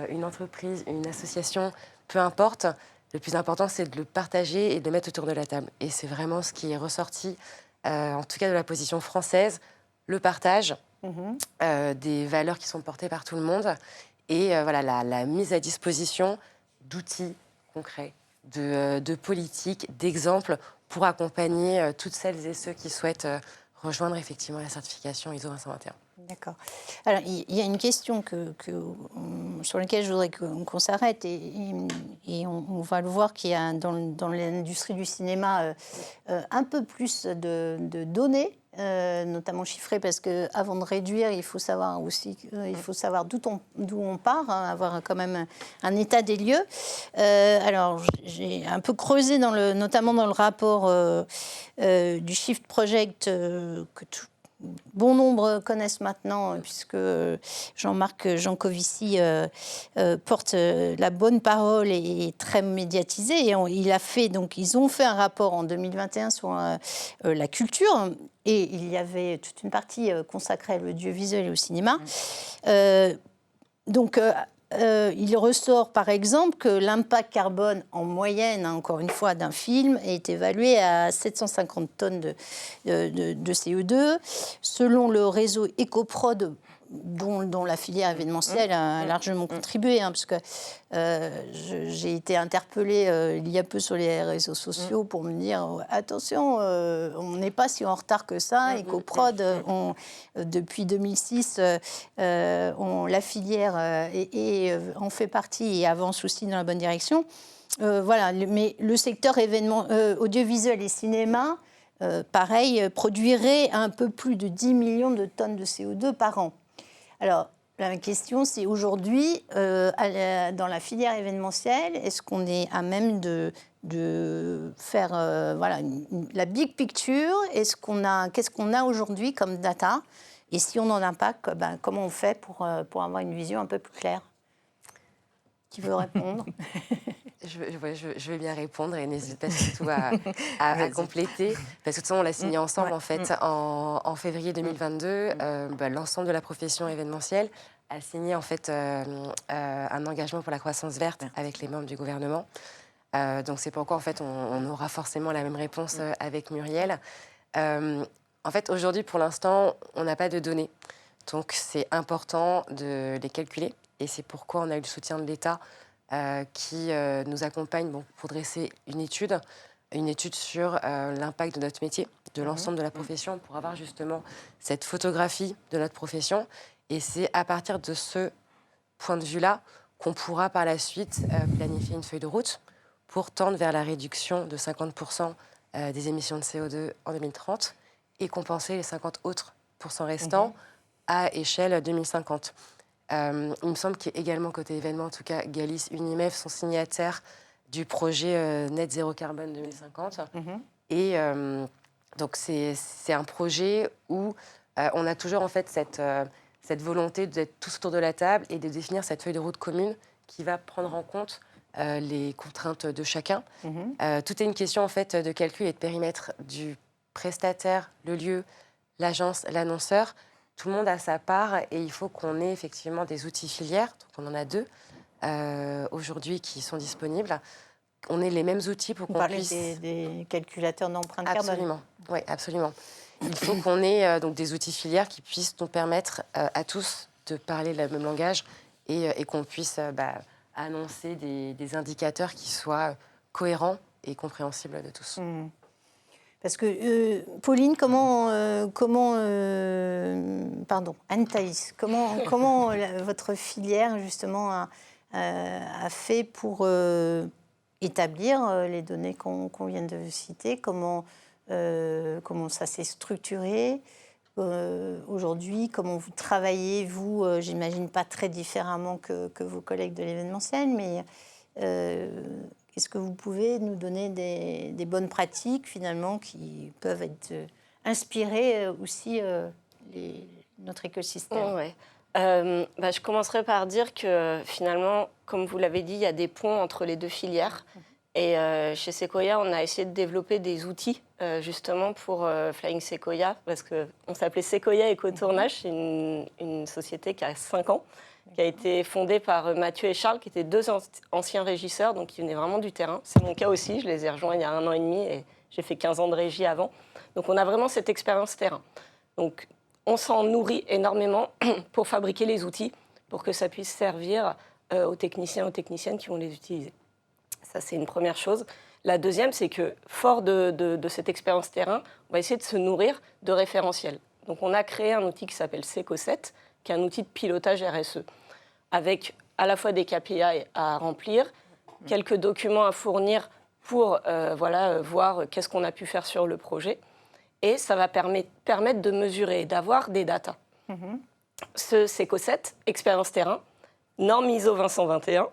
une entreprise, une association, peu importe, le plus important, c'est de le partager et de le mettre autour de la table. Et c'est vraiment ce qui est ressorti, en tout cas de la position française, le partage des valeurs qui sont portées par tout le monde et voilà, la mise à disposition d'outils concrets, de politiques, d'exemples pour accompagner toutes celles et ceux qui souhaitent rejoindre effectivement la certification ISO 221. D'accord. Alors, il y a une question sur laquelle je voudrais qu'on s'arrête et on va le voir qu'il y a dans l'industrie du cinéma un peu plus de données, notamment chiffrées, parce qu'avant de réduire, il faut savoir aussi d'où on part, avoir quand même un état des lieux. Alors, j'ai un peu creusé, notamment dans le rapport du Shift Project que bon nombre connaissent maintenant, puisque Jean-Marc Jancovici porte la bonne parole et est très médiatisé. Et ils ont fait un rapport en 2021 sur la culture, et il y avait toute une partie consacrée à l'audiovisuel et au cinéma. Il ressort par exemple que l'impact carbone en moyenne, encore une fois, d'un film est évalué à 750 tonnes de CO2. Selon le réseau EcoProd, dont la filière événementielle a largement contribué, parce que j'ai été interpellée il y a peu sur les réseaux sociaux pour me dire attention, on n'est pas si en retard que ça. EcoProd, depuis 2006, la filière en fait partie et avance aussi dans la bonne direction. Voilà, mais le secteur audiovisuel et cinéma, pareil, produirait un peu plus de 10 millions de tonnes de CO2 par an. Alors, la question, c'est aujourd'hui, dans la filière événementielle, est-ce qu'on est à même de faire la big picture? Qu'est-ce qu'on a aujourd'hui comme data? Et si on n'en a pas, comment on fait pour avoir une vision un peu plus claire? Qui veut répondre? Je vais bien répondre et n'hésite pas surtout à compléter. Parce que de toute façon, on l'a signé ensemble en fait en février 2022. L'ensemble de la profession événementielle a signé en fait un engagement pour la croissance verte avec les membres du gouvernement. Donc c'est pourquoi en fait on aura forcément la même réponse avec Muriel. En fait, aujourd'hui, pour l'instant, on n'a pas de données. Donc c'est important de les calculer. Et c'est pourquoi on a eu le soutien de l'État qui nous accompagne pour dresser une étude une étude sur l'impact de notre métier, de l'ensemble de la profession, pour avoir justement cette photographie de notre profession. Et c'est à partir de ce point de vue-là qu'on pourra par la suite planifier une feuille de route pour tendre vers la réduction de 50% des émissions de CO2 en 2030 et compenser les 50 autres pourcents restants à échelle 2050. Il me semble qu'également, côté événement, en tout cas, Galis, Unimef sont signataires du projet Net Zéro Carbone 2050. Et donc, c'est un projet où on a toujours en fait cette volonté d'être tous autour de la table et de définir cette feuille de route commune qui va prendre en compte les contraintes de chacun. Tout est une question en fait de calcul et de périmètre du prestataire, le lieu, l'agence, l'annonceur. Tout le monde a sa part et il faut qu'on ait effectivement des outils filières. Donc on en a 2 aujourd'hui qui sont disponibles. On ait les mêmes outils pour qu'on puisse... des calculateurs d'empreinte carbone. Absolument, oui, absolument. Il faut qu'on ait donc des outils filières qui puissent nous permettre à tous de parler le même langage et qu'on puisse annoncer des indicateurs qui soient cohérents et compréhensibles de tous. Parce que, Pauline, Anne-Thaïs, comment votre filière, justement, a fait pour établir les données qu'on vient de citer, comment ça s'est structuré aujourd'hui, comment vous travaillez, vous, j'imagine pas très différemment que vos collègues de l'événementiel, mais est-ce que vous pouvez nous donner des bonnes pratiques, finalement, qui peuvent être inspirer aussi notre écosystème? Ouais. Je commencerai par dire que, finalement, comme vous l'avez dit, il y a des ponts entre les 2 filières. Et chez Sequoia, on a essayé de développer des outils, justement, pour Flying Sequoia, parce qu'on s'appelait Sequoia Éco-Tournage. C'est une société qui a 5 ans, qui a été fondée par Mathieu et Charles, qui étaient 2 anciens régisseurs, donc qui venaient vraiment du terrain. C'est mon cas aussi, je les ai rejoints il y a 1 an et demi et j'ai fait 15 ans de régie avant. Donc on a vraiment cette expérience terrain. Donc on s'en nourrit énormément pour fabriquer les outils, pour que ça puisse servir aux techniciens et aux techniciennes qui vont les utiliser. Ça, c'est une première chose. La deuxième, c'est que, fort de cette expérience terrain, on va essayer de se nourrir de référentiels. Donc on a créé un outil qui s'appelle Seco7, qui est un outil de pilotage RSE, avec à la fois des KPI à remplir, quelques documents à fournir pour voir qu'est-ce qu'on a pu faire sur le projet. Et ça va permettre de mesurer, d'avoir des datas. Ce Seco7, expérience terrain, norme ISO 20121,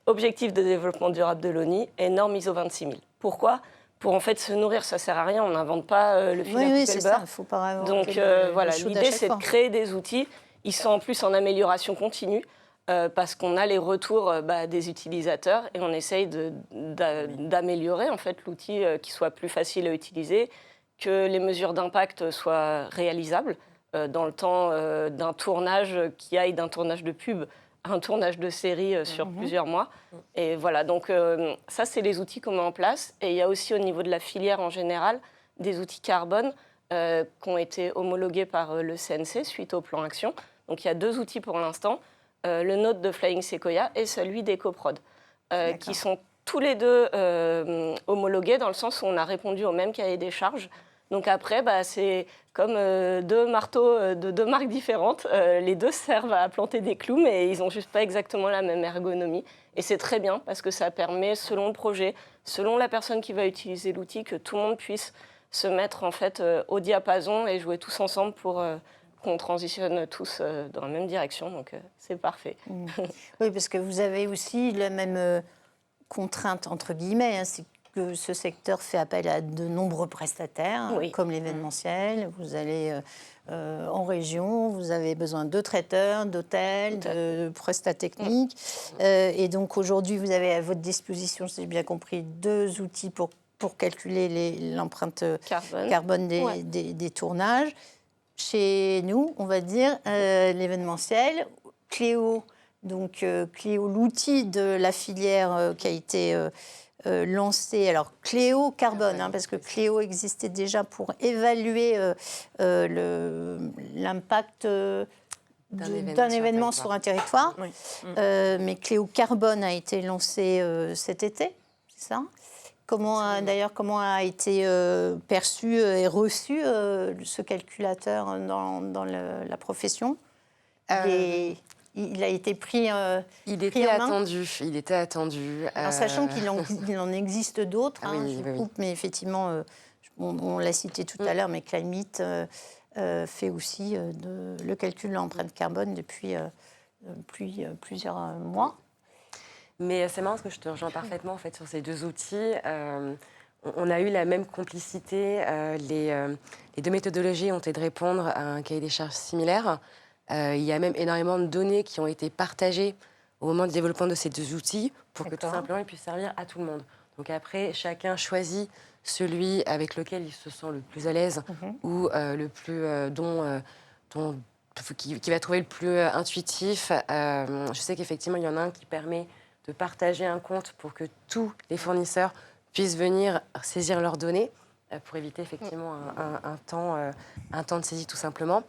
objectif de développement durable de l'ONU et norme ISO 26000. Pourquoi ? Pour en fait se nourrir, ça ne sert à rien, on n'invente pas le fil à couper le beurre. Faut pas Donc l'idée, c'est de créer des outils. Ils sont en plus en amélioration continue parce qu'on a les retours des utilisateurs et on essaye d'améliorer en fait l'outil qui soit plus facile à utiliser, que les mesures d'impact soient réalisables dans le temps d'un tournage qui aille d'un tournage de pub à un tournage de série sur plusieurs mois. Et voilà, donc ça, c'est les outils qu'on met en place. Et il y a aussi au niveau de la filière en général des outils carbone qui ont été homologués par le CNC suite au plan Action. Donc il y a 2 outils pour l'instant, le nôtre de Flying Sequoia et celui d'EcoProd, qui sont tous les 2 homologués dans le sens où on a répondu au même cahier des charges. Donc après, c'est comme 2 marteaux de 2 marques différentes. Les 2 servent à planter des clous, mais ils n'ont juste pas exactement la même ergonomie. Et c'est très bien parce que ça permet, selon le projet, selon la personne qui va utiliser l'outil, que tout le monde puisse se mettre en fait au diapason et jouer tous ensemble pour qu'on transitionne tous dans la même direction. Donc c'est parfait. Oui, parce que vous avez aussi la même contrainte, entre guillemets, c'est que ce secteur fait appel à de nombreux prestataires, comme l'événementiel. Vous allez en région, vous avez besoin de traiteurs, d'hôtels, de prestats techniques. Et donc aujourd'hui, vous avez à votre disposition, si j'ai bien compris, 2 outils pour calculer l'empreinte carbone des tournages. Chez nous, on va dire, l'événementiel, Cléo, Cléo, l'outil de la filière qui a été lancé, alors Cléo Carbone, parce que Cléo existait déjà pour évaluer l'impact d'un événement sur un territoire. Mais Cléo Carbone a été lancé cet été, c'est ça ? Comment a été perçu et reçu ce calculateur dans la profession? Il a été pris Il pris était en main attendu. Il était attendu. En sachant qu'il en existe d'autres, Ah oui, je oui, coupe, mais effectivement, on l'a cité tout à l'heure, mais Climate fait aussi le calcul de l'empreinte carbone depuis plusieurs mois. Mais c'est marrant parce que je te rejoins parfaitement en fait, sur ces deux outils. On a eu la même complicité. Les deux méthodologies ont été de répondre à un cahier des charges similaire. Il y a même énormément de données qui ont été partagées au moment du développement de ces deux outils pour que tout D'accord. simplement ils puissent servir à tout le monde. Donc après, chacun choisit celui avec lequel il se sent le plus à l'aise ou le plus qui va trouver le plus intuitif. Je sais qu'effectivement, il y en a un qui permet de partager un compte pour que tous les fournisseurs puissent venir saisir leurs données pour éviter effectivement un temps de saisie tout simplement.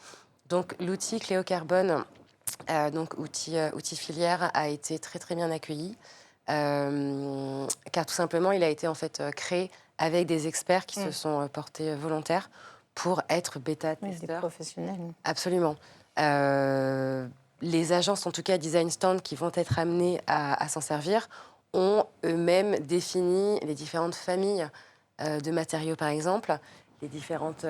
Donc l'outil Cléo Carbone, donc outil filière, a été très très bien accueilli car tout simplement il a été en fait créé avec des experts qui se sont portés volontaires pour être Des bêta-testeurs. professionnels. Absolument. Les agences, en tout cas Design Stand, qui vont être amenées à s'en servir, ont eux-mêmes défini les différentes familles de matériaux, par exemple, les différentes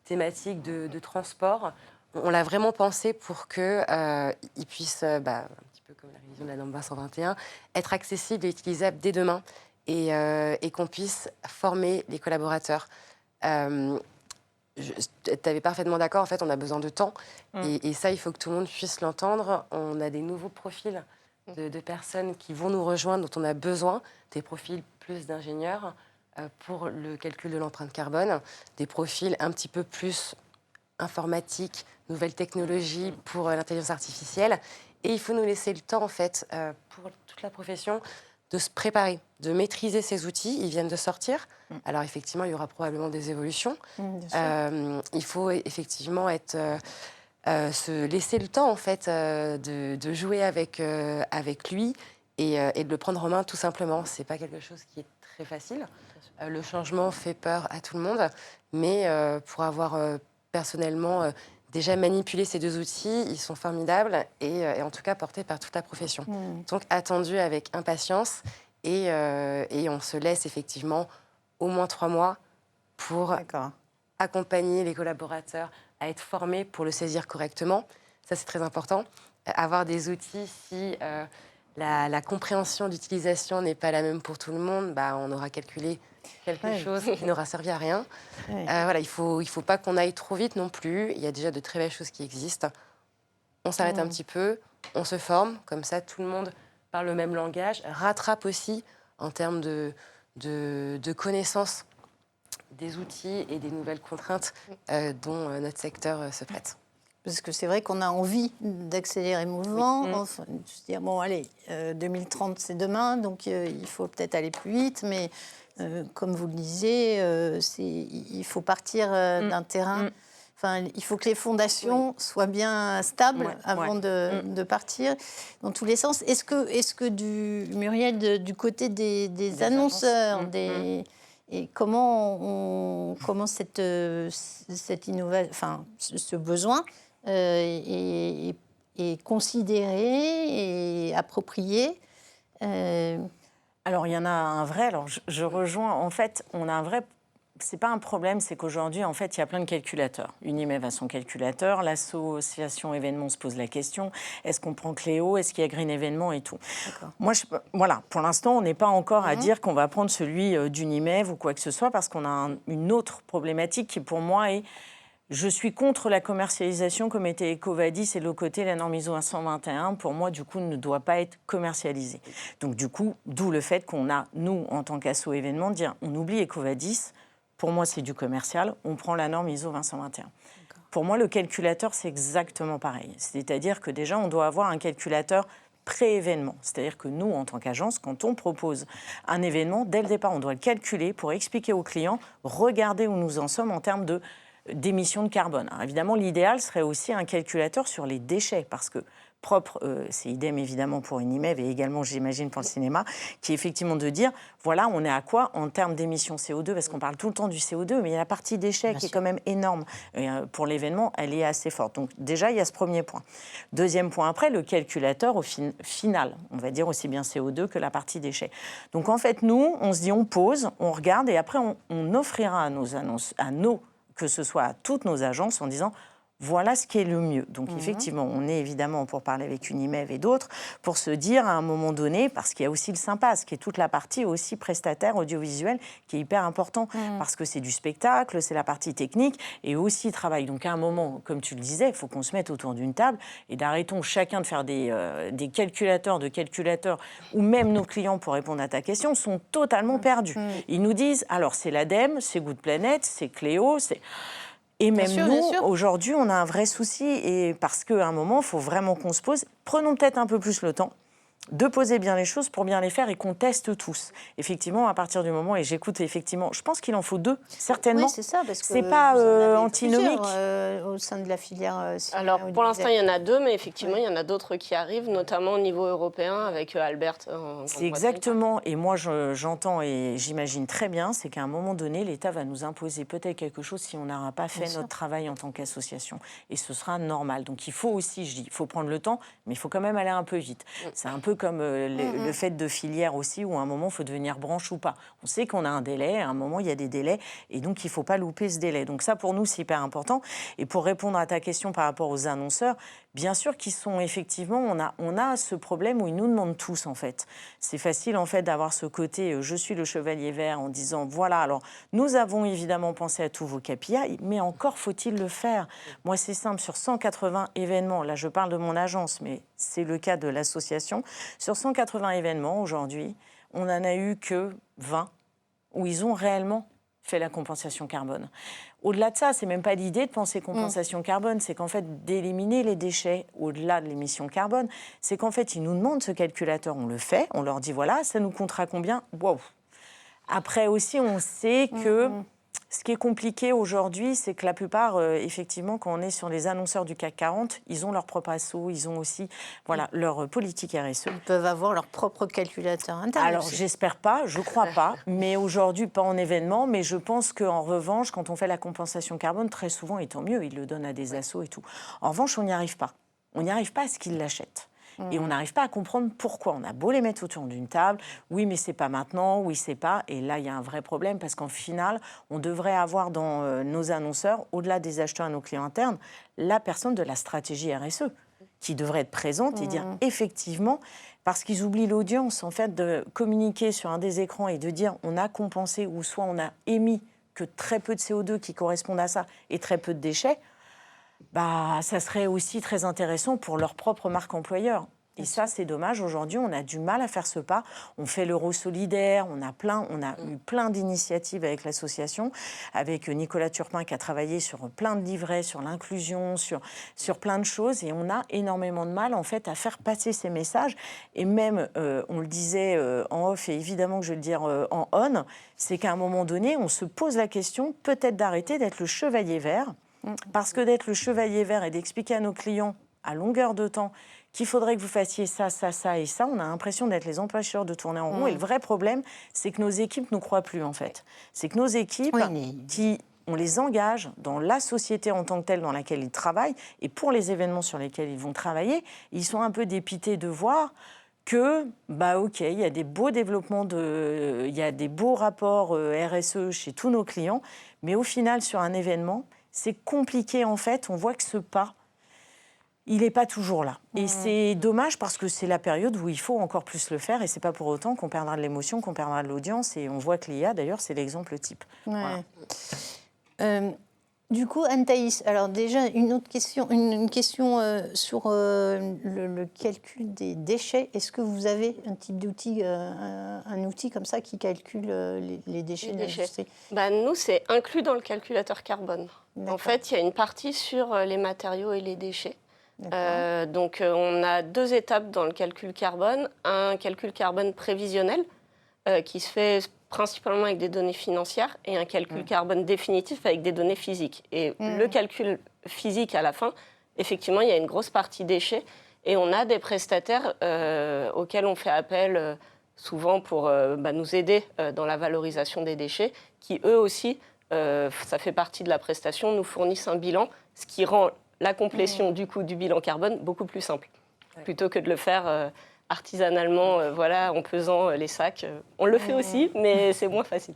thématiques de transport. On l'a vraiment pensé pour qu'ils puissent, un petit peu comme la révision de la norme 2021, être accessibles et utilisables dès demain et qu'on puisse former les collaborateurs. Tu avais parfaitement d'accord, en fait, on a besoin de temps. Et ça, il faut que tout le monde puisse l'entendre. On a des nouveaux profils de personnes qui vont nous rejoindre, dont on a besoin, des profils plus d'ingénieurs pour le calcul de l'empreinte carbone, des profils un petit peu plus informatiques, nouvelles technologies pour l'intelligence artificielle. Et il faut nous laisser le temps, en fait, pour toute la profession, de se préparer, de maîtriser ces outils. Ils viennent de sortir. Alors, effectivement, il y aura probablement des évolutions. Il faut effectivement se laisser le temps, en fait, de jouer avec lui et de le prendre en main, tout simplement. Ce n'est pas quelque chose qui est très facile. Le changement fait peur à tout le monde. Mais pour avoir personnellement déjà manipulé ces deux outils, ils sont formidables et en tout cas portés par toute la profession. Donc attendus avec impatience et on se laisse effectivement au moins 3 mois pour accompagner les collaborateurs à être formés pour le saisir correctement. Ça, c'est très important. Avoir des outils, si la compréhension d'utilisation n'est pas la même pour tout le monde, on aura calculé quelque chose qui n'aura servi à rien. Voilà, il faut pas qu'on aille trop vite non plus. Il y a déjà de très belles choses qui existent. On s'arrête un petit peu, on se forme, comme ça tout le monde parle le même langage, rattrape aussi en termes de connaissances des outils et des nouvelles contraintes dont notre secteur se prête. Parce que c'est vrai qu'on a envie d'accélérer le mouvement, enfin, de se dire, bon, allez, 2030, c'est demain, donc il faut peut-être aller plus vite, mais comme vous le disiez, il faut partir d'un terrain. Enfin, il faut que les fondations soient bien stables avant de partir dans tous les sens. Est-ce que Muriel, du côté des annonceurs, et comment cette innovation, enfin, ce besoin est considéré et approprié? Alors, il y en a un vrai. Alors, je rejoins. En fait, on a un vrai. C'est pas un problème, c'est qu'aujourd'hui, en fait, il y a plein de calculateurs. Unimev a son calculateur, l'association événements se pose la question, est-ce qu'on prend Cléo, est-ce qu'il y a Green Événements et tout. Moi, voilà, pour l'instant, on n'est pas encore à dire qu'on va prendre celui d'Unimev ou quoi que ce soit, parce qu'on a une autre problématique qui, pour moi, est... Je suis contre la commercialisation comme était EcoVadis et de l'autre côté, la norme ISO 121, pour moi, du coup, ne doit pas être commercialisée. Donc, du coup, d'où le fait qu'on a, nous, en tant qu'asso événement, de dire on oublie EcoVadis. Pour moi, c'est du commercial. On prend la norme ISO 20121. Pour moi, le calculateur, c'est exactement pareil. C'est-à-dire que déjà, on doit avoir un calculateur pré-événement. C'est-à-dire que nous, en tant qu'agence, quand on propose un événement, dès le départ, on doit le calculer pour expliquer aux clients, regarder où nous en sommes en termes d'émissions de carbone. Alors, évidemment, l'idéal serait aussi un calculateur sur les déchets, parce que propre, c'est idem évidemment pour une IMEV et également, j'imagine, pour le cinéma, qui est effectivement de dire, voilà, on est à quoi en termes d'émissions CO2, parce qu'on parle tout le temps du CO2, mais il y a la partie déchets qui est quand même énorme. Et, pour l'événement, elle est assez forte. Donc déjà, il y a ce premier point. Deuxième point après, le calculateur au final, on va dire aussi bien CO2 que la partie déchets. Donc en fait, nous, on se dit, on pose, on regarde, et après, on offrira à nos annonces, que ce soit à toutes nos agences, en disant, voilà ce qui est le mieux. Donc effectivement, on est évidemment, pour parler avec une IMEV et d'autres, pour se dire à un moment donné, parce qu'il y a aussi le SYMPAS, qui est toute la partie aussi prestataire audiovisuel, qui est hyper important, parce que c'est du spectacle, c'est la partie technique, et aussi ils travaillent. Donc à un moment, comme tu le disais, il faut qu'on se mette autour d'une table, et d'arrêtons chacun de faire des calculateurs, où même nos clients, pour répondre à ta question, sont totalement perdus. Ils nous disent, alors c'est l'ADEME, c'est Good Planet, c'est Cléo, c'est... Et même nous, aujourd'hui, on a un vrai souci, et parce qu'à un moment, il faut vraiment qu'on se pose. Prenons peut-être un peu plus le temps de poser bien les choses pour bien les faire et qu'on teste tous. Effectivement, à partir du moment, et j'écoute effectivement, je pense qu'il en faut 2, certainement. Oui, c'est ça, parce que c'est pas antinomique. Au sein de la filière cinéma. Alors, pour l'instant, il y en a 2, mais effectivement, il y en a d'autres qui arrivent, notamment au niveau européen, avec Albert. C'est exactement, et moi j'entends et j'imagine très bien, c'est qu'à un moment donné, l'État va nous imposer peut-être quelque chose si on n'aura pas fait notre travail en tant qu'association. Et ce sera normal. Donc il faut aussi, je dis, il faut prendre le temps, mais il faut quand même aller un peu vite. C'est un peu comme le fait de filière aussi, où à un moment, il faut devenir branche ou pas. On sait qu'on a un délai, à un moment, il y a des délais, et donc il ne faut pas louper ce délai. Donc ça, pour nous, c'est hyper important. Et pour répondre à ta question par rapport aux annonceurs, bien sûr qu'ils sont effectivement, on a ce problème où ils nous demandent tous, en fait. C'est facile, en fait, d'avoir ce côté « je suis le chevalier vert » en disant « voilà, alors, nous avons évidemment pensé à tous vos KPI, mais encore faut-il le faire ?» Moi, c'est simple, sur 180 événements, là, je parle de mon agence, mais c'est le cas de l'association, sur 180 événements, aujourd'hui, on n'en a eu que 20 où ils ont réellement fait la compensation carbone. Au-delà de ça, c'est même pas l'idée de penser compensation carbone, c'est qu'en fait, d'éliminer les déchets au-delà de l'émission carbone, c'est qu'en fait, ils nous demandent ce calculateur, on le fait, on leur dit voilà, ça nous coûtera combien ? Wow. Après aussi, on sait que ce qui est compliqué aujourd'hui, c'est que la plupart, effectivement, quand on est sur les annonceurs du CAC 40, ils ont leur propre asso, ils ont aussi leur politique RSE. Ils peuvent avoir leur propre calculateur interne. Alors, j'espère pas, je crois pas, mais aujourd'hui, pas en événement, mais je pense qu'en revanche, quand on fait la compensation carbone, très souvent, et tant mieux, ils le donnent à des assos et tout. En revanche, on n'y arrive pas. On n'y arrive pas à ce qu'ils l'achètent. Et on n'arrive pas à comprendre pourquoi. On a beau les mettre autour d'une table, oui, mais c'est pas maintenant, oui, c'est pas. Et là, il y a un vrai problème parce qu'en final, on devrait avoir dans nos annonceurs, au-delà des acheteurs et nos clients internes, la personne de la stratégie RSE qui devrait être présente et dire effectivement, parce qu'ils oublient l'audience, en fait, de communiquer sur un des écrans et de dire on a compensé ou soit on a émis que très peu de CO2 qui correspondent à ça et très peu de déchets. Bah, ça serait aussi très intéressant pour leur propre marque employeur. Et ça, c'est dommage. Aujourd'hui, on a du mal à faire ce pas. On fait l'euro solidaire, on a eu plein d'initiatives avec l'association, avec Nicolas Turpin qui a travaillé sur plein de livrets, sur l'inclusion, sur plein de choses. Et on a énormément de mal, en fait, à faire passer ces messages. Et même, on le disait en off, et évidemment que je vais le dire en on, c'est qu'à un moment donné, on se pose la question peut-être d'arrêter d'être le chevalier vert. Parce que d'être le chevalier vert et d'expliquer à nos clients à longueur de temps qu'il faudrait que vous fassiez ça, ça, ça et ça, on a l'impression d'être les empêcheurs de tourner en rond. Et le vrai problème, c'est que nos équipes ne nous croient plus, en fait. C'est que nos équipes, on les engage dans la société en tant que telle dans laquelle ils travaillent, et pour les événements sur lesquels ils vont travailler, ils sont un peu dépités de voir que, ok, il y a des beaux développements, il y a des beaux rapports RSE chez tous nos clients, mais au final, sur un événement, c'est compliqué, en fait. On voit que ce pas, il n'est pas toujours là. Et c'est dommage parce que c'est la période où il faut encore plus le faire. Et ce n'est pas pour autant qu'on perdra de l'émotion, qu'on perdra de l'audience. Et on voit que l'IA, d'ailleurs, c'est l'exemple type. Ouais. Voilà. Du coup, Anne-Thaïs, alors déjà, une autre question, une question sur le calcul des déchets. Est-ce que vous avez un type d'outil, un outil comme ça qui calcule les déchets de l'industrie ? Nous, c'est inclus dans le calculateur carbone. D'accord. En fait, il y a une partie sur les matériaux et les déchets. Donc, on a 2 étapes dans le calcul carbone. Un calcul carbone prévisionnel qui se fait principalement avec des données financières et un calcul carbone définitif avec des données physiques. Et le calcul physique, à la fin, effectivement, il y a une grosse partie déchets Et on a des prestataires auxquels on fait appel souvent pour nous aider dans la valorisation des déchets, qui eux aussi, ça fait partie de la prestation, nous fournissent un bilan, ce qui rend la complétion du bilan carbone beaucoup plus simple, plutôt que de le faire artisanalement, en pesant les sacs. On le fait aussi, mais c'est moins facile.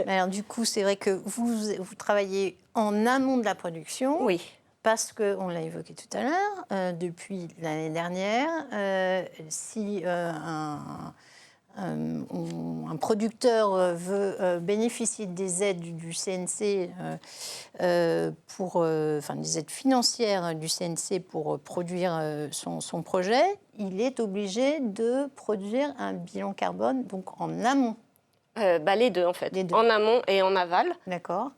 Alors du coup, c'est vrai que vous travaillez en amont de la production. Oui. Parce qu'on l'a évoqué tout à l'heure, depuis l'année dernière, si un producteur veut bénéficier des aides du CNC, des aides financières du CNC pour produire son projet, il est obligé de produire un bilan carbone donc en amont. Les deux, en fait. Les deux. En amont et en aval. D'accord.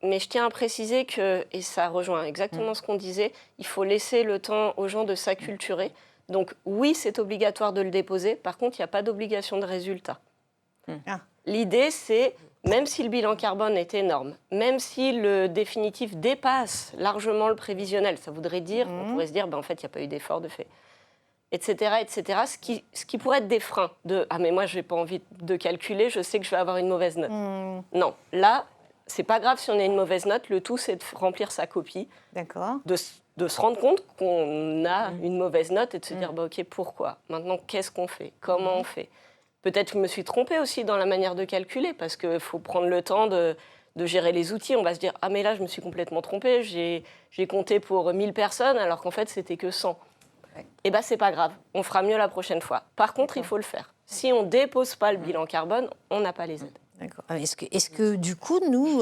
Mais je tiens à préciser que, et ça rejoint exactement ce qu'on disait, il faut laisser le temps aux gens de s'acculturer. Donc oui, c'est obligatoire de le déposer. Par contre, il n'y a pas d'obligation de résultat. L'idée, c'est, même si le bilan carbone est énorme, même si le définitif dépasse largement le prévisionnel, ça voudrait dire, on pourrait se dire, en fait, il n'y a pas eu d'effort de fait, etc., etc., ce qui pourrait être des freins de « Ah, mais moi, je n'ai pas envie de calculer, je sais que je vais avoir une mauvaise note. Non, là, c'est pas grave si on a une mauvaise note, le tout, c'est de remplir sa copie, de se rendre compte qu'on a une mauvaise note et de se dire OK, pourquoi ? Maintenant, qu'est-ce qu'on fait ? Comment on fait ? Peut-être que je me suis trompée aussi dans la manière de calculer, parce qu'il faut prendre le temps de gérer les outils. On va se dire « Ah, mais là, je me suis complètement trompée, j'ai compté pour 1000 personnes, alors qu'en fait, c'était que 100. » Eh bien, c'est pas grave, on fera mieux la prochaine fois. Par contre, il faut le faire. Si on ne dépose pas le bilan carbone, on n'a pas les aides. D'accord. Est-ce que du coup, nous,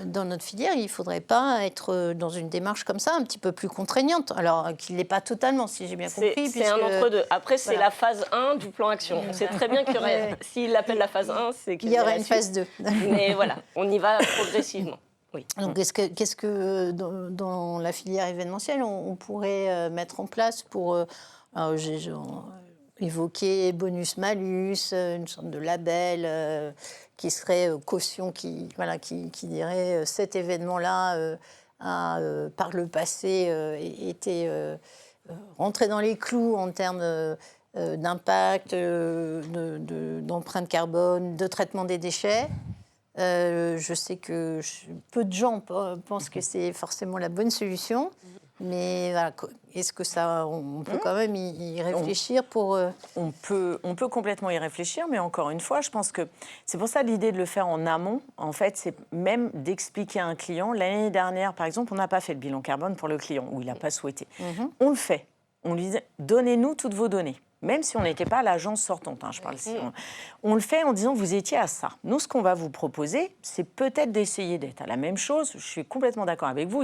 dans notre filière, il ne faudrait pas être dans une démarche comme ça, un petit peu plus contraignante? Alors, qu'il ne l'est pas totalement, si j'ai bien compris. C'est un entre-deux. Après, c'est la phase 1 du plan action. On sait très bien qu'il y aurait... S'il l'appelle la phase 1, c'est qu'il y aurait une phase 2. Mais voilà, on y va progressivement. Oui. Donc, qu'est-ce que dans la filière événementielle, on pourrait mettre en place pour... évoquer bonus-malus, une sorte de label qui serait caution, qui dirait cet événement-là par le passé était rentré dans les clous en termes d'impact, d'empreinte carbone, de traitement des déchets. Je sais que peu de gens pensent que c'est forcément la bonne solution. Mais voilà, est-ce que ça, on peut quand même y réfléchir pour... On peut complètement y réfléchir, mais encore une fois, je pense que c'est pour ça l'idée de le faire en amont, en fait, c'est même d'expliquer à un client. L'année dernière, par exemple, on n'a pas fait le bilan carbone pour le client, ou il n'a pas souhaité. On le fait. On lui dit, donnez-nous toutes vos données. Même si on n'était pas l'agence sortante, je parle. On le fait en disant, vous étiez à ça. Nous, ce qu'on va vous proposer, c'est peut-être d'essayer d'être à la même chose. Je suis complètement d'accord avec vous.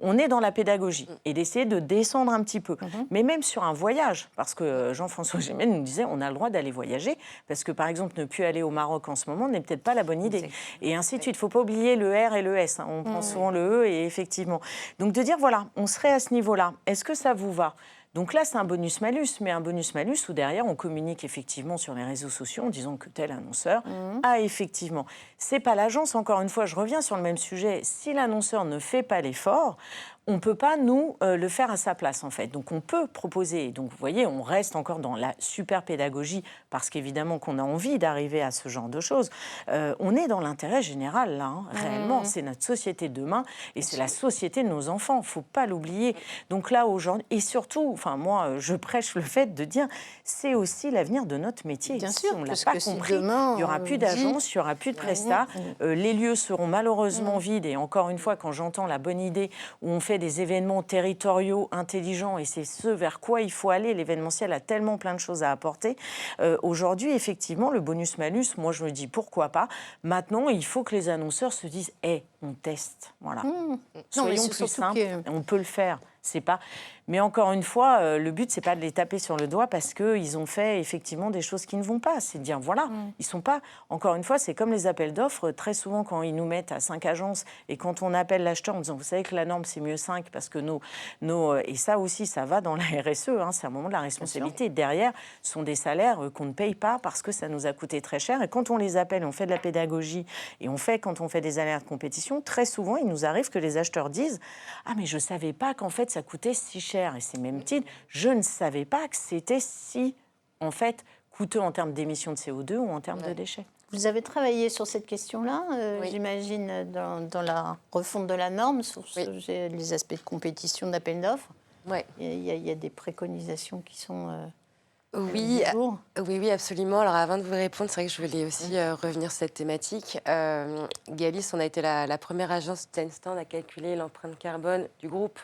On est dans la pédagogie et d'essayer de descendre un petit peu. Mais même sur un voyage, parce que Jean-François Gémen nous disait, on a le droit d'aller voyager, parce que, par exemple, ne plus aller au Maroc en ce moment n'est peut-être pas la bonne idée. Et ainsi de suite. Il ne faut pas oublier le R et le S. On prend souvent le E, et effectivement. Donc, de dire, voilà, on serait à ce niveau-là. Est-ce que ça vous va ? Donc là, c'est un bonus-malus, mais un bonus-malus où derrière, on communique effectivement sur les réseaux sociaux en disant que tel annonceur a effectivement. C'est pas l'agence, encore une fois, je reviens sur le même sujet. Si l'annonceur ne fait pas l'effort, on ne peut pas, nous, le faire à sa place, en fait. Donc, on peut proposer. Donc, vous voyez, on reste encore dans la super pédagogie parce qu'évidemment qu'on a envie d'arriver à ce genre de choses. On est dans l'intérêt général, là, réellement. C'est notre société de demain et c'est la société de nos enfants. Il ne faut pas l'oublier. Donc là, aujourd'hui, et surtout, moi, je prêche le fait de dire c'est aussi l'avenir de notre métier. Bien sûr, on ne l'a pas compris. Demain, il n'y aura plus d'agence, il n'y aura plus de prestat. Les lieux seront malheureusement vides. Et encore une fois, quand j'entends la bonne idée où on fait des événements territoriaux intelligents, et c'est ce vers quoi il faut aller. L'événementiel a tellement plein de choses à apporter. Aujourd'hui, effectivement, le bonus-malus, moi, je me dis pourquoi pas. Maintenant, il faut que les annonceurs se disent on teste. Voilà. Soyons plus simples, on peut le faire. C'est pas... Mais encore une fois, le but, c'est pas de les taper sur le doigt parce qu'ils ont fait effectivement des choses qui ne vont pas. C'est de dire, voilà, ils sont pas... Encore une fois, c'est comme les appels d'offres. Très souvent, quand ils nous mettent à 5 agences et quand on appelle l'acheteur en disant, vous savez que la norme, c'est mieux 5 parce que et ça aussi, ça va dans la RSE, c'est un moment de la responsabilité. Derrière, ce sont des salaires qu'on ne paye pas parce que ça nous a coûté très cher. Et quand on les appelle, on fait de la pédagogie et quand on fait des alertes de compétition, très souvent, il nous arrive que les acheteurs disent, ah, mais je savais pas qu'en fait, ça coûtait si cher. Et c'est même titre, je ne savais pas que c'était si, en fait, coûteux en termes d'émissions de CO2 ou en termes de déchets. Vous avez travaillé sur cette question-là, Oui. j'imagine, dans la refonte de la norme, sur les aspects de compétition, d'appel d'offres. Ouais. Il y a des préconisations qui sont Oui, du jour. oui, absolument. Alors avant de vous répondre, c'est vrai que je voulais aussi revenir sur cette thématique. Galis, on a été la première agence stand à calculer l'empreinte carbone du groupe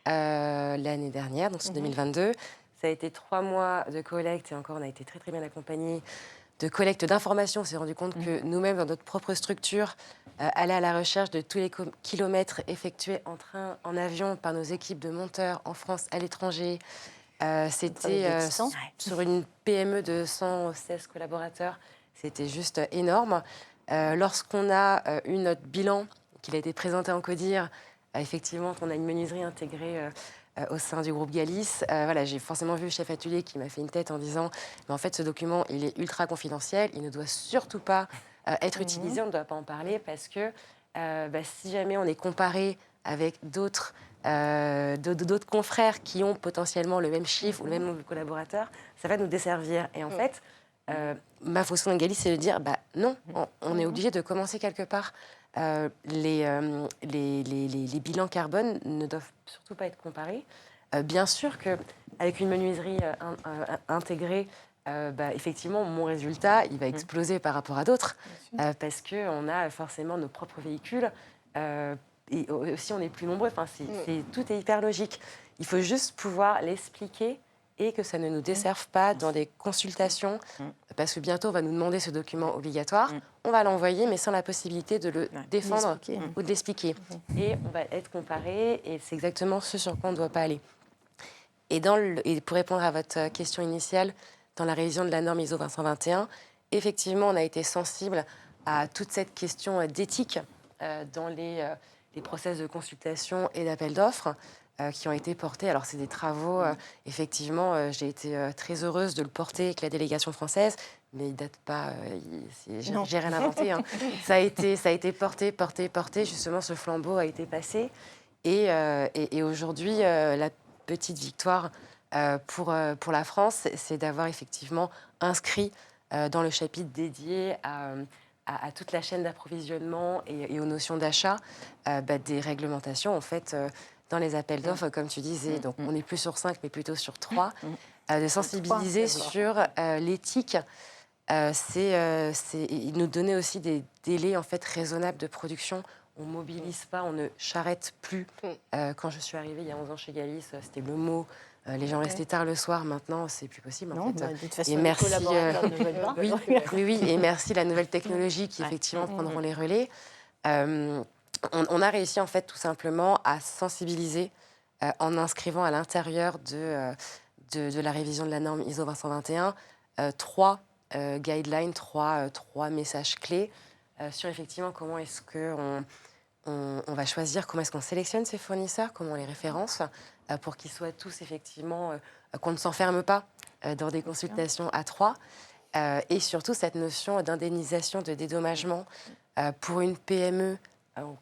l'année dernière, donc en 2022. Ça a été 3 mois de collecte et encore, on a été très très bien accompagnés de collecte d'informations. On s'est rendu compte que nous-mêmes, dans notre propre structure, aller à la recherche de tous les kilomètres effectués en train, en avion, par nos équipes de monteurs en France, à l'étranger. C'était sur une PME de 116 collaborateurs. C'était juste énorme. Lorsqu'on a eu notre bilan, qu'il a été présenté en CODIR, effectivement, qu'on a une menuiserie intégrée au sein du groupe Galis. Voilà, j'ai forcément vu le chef atelier qui m'a fait une tête en disant mais en fait, ce document, il est ultra confidentiel, il ne doit surtout pas être utilisé, on ne doit pas en parler parce que si jamais on est comparé avec d'autres confrères qui ont potentiellement le même chiffre ou le même nombre de collaborateurs, ça va nous desservir. Et en fait, ma fonction de Galis, c'est de dire non, on est obligé de commencer quelque part. Les bilans carbone ne doivent surtout pas être comparés. Bien sûr qu'avec une menuiserie intégrée, effectivement, mon résultat, il va exploser par rapport à d'autres, parce qu'on a forcément nos propres véhicules, et aussi on est plus nombreux. Enfin, tout est hyper logique. Il faut juste pouvoir l'expliquer et que ça ne nous desserve pas dans des consultations, parce que bientôt on va nous demander ce document obligatoire. On va l'envoyer, mais sans la possibilité de le défendre ou de l'expliquer. Et on va être comparé, et c'est exactement ce sur quoi on ne doit pas aller. Et pour répondre à votre question initiale, dans la révision de la norme ISO 2121, effectivement, on a été sensible à toute cette question d'éthique dans les process de consultation et d'appel d'offres qui ont été portés. Alors, c'est des travaux, effectivement, j'ai été très heureuse de le porter avec la délégation française, mais il ne date pas, j'ai rien inventé. Hein. Ça a été porté, justement, ce flambeau a été passé. Et aujourd'hui, la petite victoire pour la France, c'est d'avoir effectivement inscrit dans le chapitre dédié à toute la chaîne d'approvisionnement et aux notions d'achat des réglementations, en fait, dans les appels d'offres, comme tu disais. Donc, on n'est plus sur 5, mais plutôt sur 3. De sensibiliser sur l'éthique, c'est nous donner aussi des délais en fait, raisonnables de production. On ne mobilise pas, on ne charrette plus. Quand je suis arrivée il y a 11 ans chez Galis, c'était le mot. Les gens restaient tard le soir. Maintenant, c'est plus possible. Non, en fait. de toute façon, et les merci. collaborateurs ne veulent pas. Oui, et merci la nouvelle technologie qui effectivement prendront les relais. On a réussi en fait tout simplement à sensibiliser en inscrivant à l'intérieur de la révision de la norme ISO 2121 3 guidelines, trois messages clés sur effectivement comment est-ce qu'on on va choisir, comment est-ce qu'on sélectionne ces fournisseurs, comment on les référence, pour qu'ils soient tous effectivement, qu'on ne s'enferme pas dans des consultations à 3. Et surtout cette notion d'indemnisation, de dédommagement pour une PME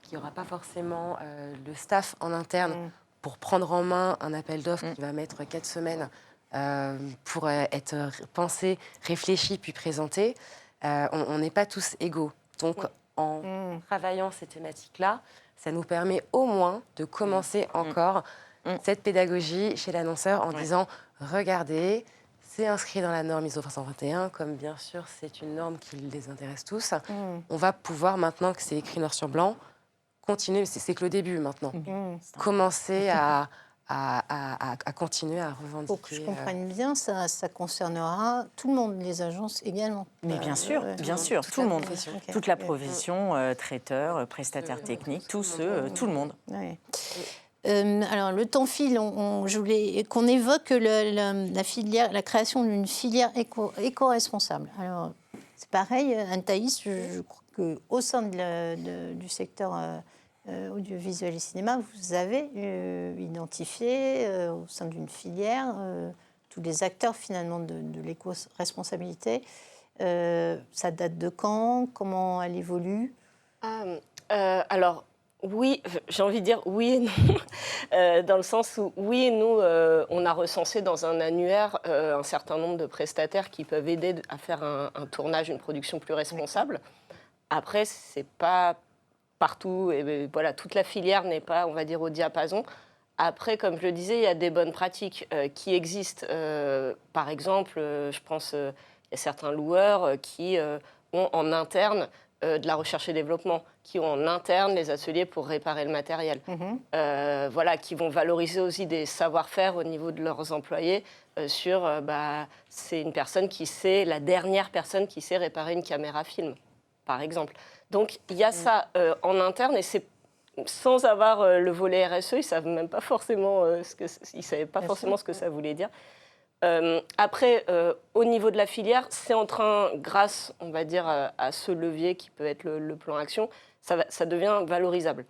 qui n'aura pas forcément le staff en interne pour prendre en main un appel d'offres qui va mettre 4 semaines pour être pensé, réfléchi, puis présenté. On n'est pas tous égaux. Donc, en travaillant ces thématiques-là, ça nous permet au moins de commencer encore cette pédagogie chez l'annonceur en disant « Regardez, c'est inscrit dans la norme ISO 2121, comme bien sûr c'est une norme qui les intéresse tous. On va pouvoir, maintenant que c'est écrit noir sur blanc, continuer, c'est que le début maintenant, commencer à continuer à revendiquer. Pour que je comprenne bien, ça concernera tout le monde, les agences également. Mais bien sûr, tout le monde. Okay. Toute la profession, traiteurs, prestataires techniques, tout le monde. Oui. Alors, le temps file, je voulais qu'on évoque la création d'une filière éco-responsable. Alors, c'est pareil, Anne-Thaïs, je crois qu'au sein du secteur audiovisuel et cinéma, vous avez identifié au sein d'une filière tous les acteurs finalement de l'éco-responsabilité. Ça date de quand? Comment elle évolue? Alors, Oui, j'ai envie de dire oui et non, dans le sens où oui, nous, on a recensé dans un annuaire un certain nombre de prestataires qui peuvent aider à faire un tournage, une production plus responsable. Après, c'est pas partout, et voilà, toute la filière n'est pas, on va dire, au diapason. Après, comme je le disais, il y a des bonnes pratiques qui existent. Par exemple, je pense, il y a certains loueurs qui ont en interne de la recherche et développement, qui ont en interne les ateliers pour réparer le matériel. Voilà, qui vont valoriser aussi des savoir-faire au niveau de leurs employés sur, c'est une personne qui sait, la dernière personne qui sait réparer une caméra film, par exemple. Donc, il y a ça en interne, et c'est sans avoir le volet RSE, ils ne savent même pas forcément, savaient pas forcément ce que ça voulait dire. Après, au niveau de la filière, c'est en train, grâce, on va dire, à ce levier qui peut être le plan action, ça devient valorisable.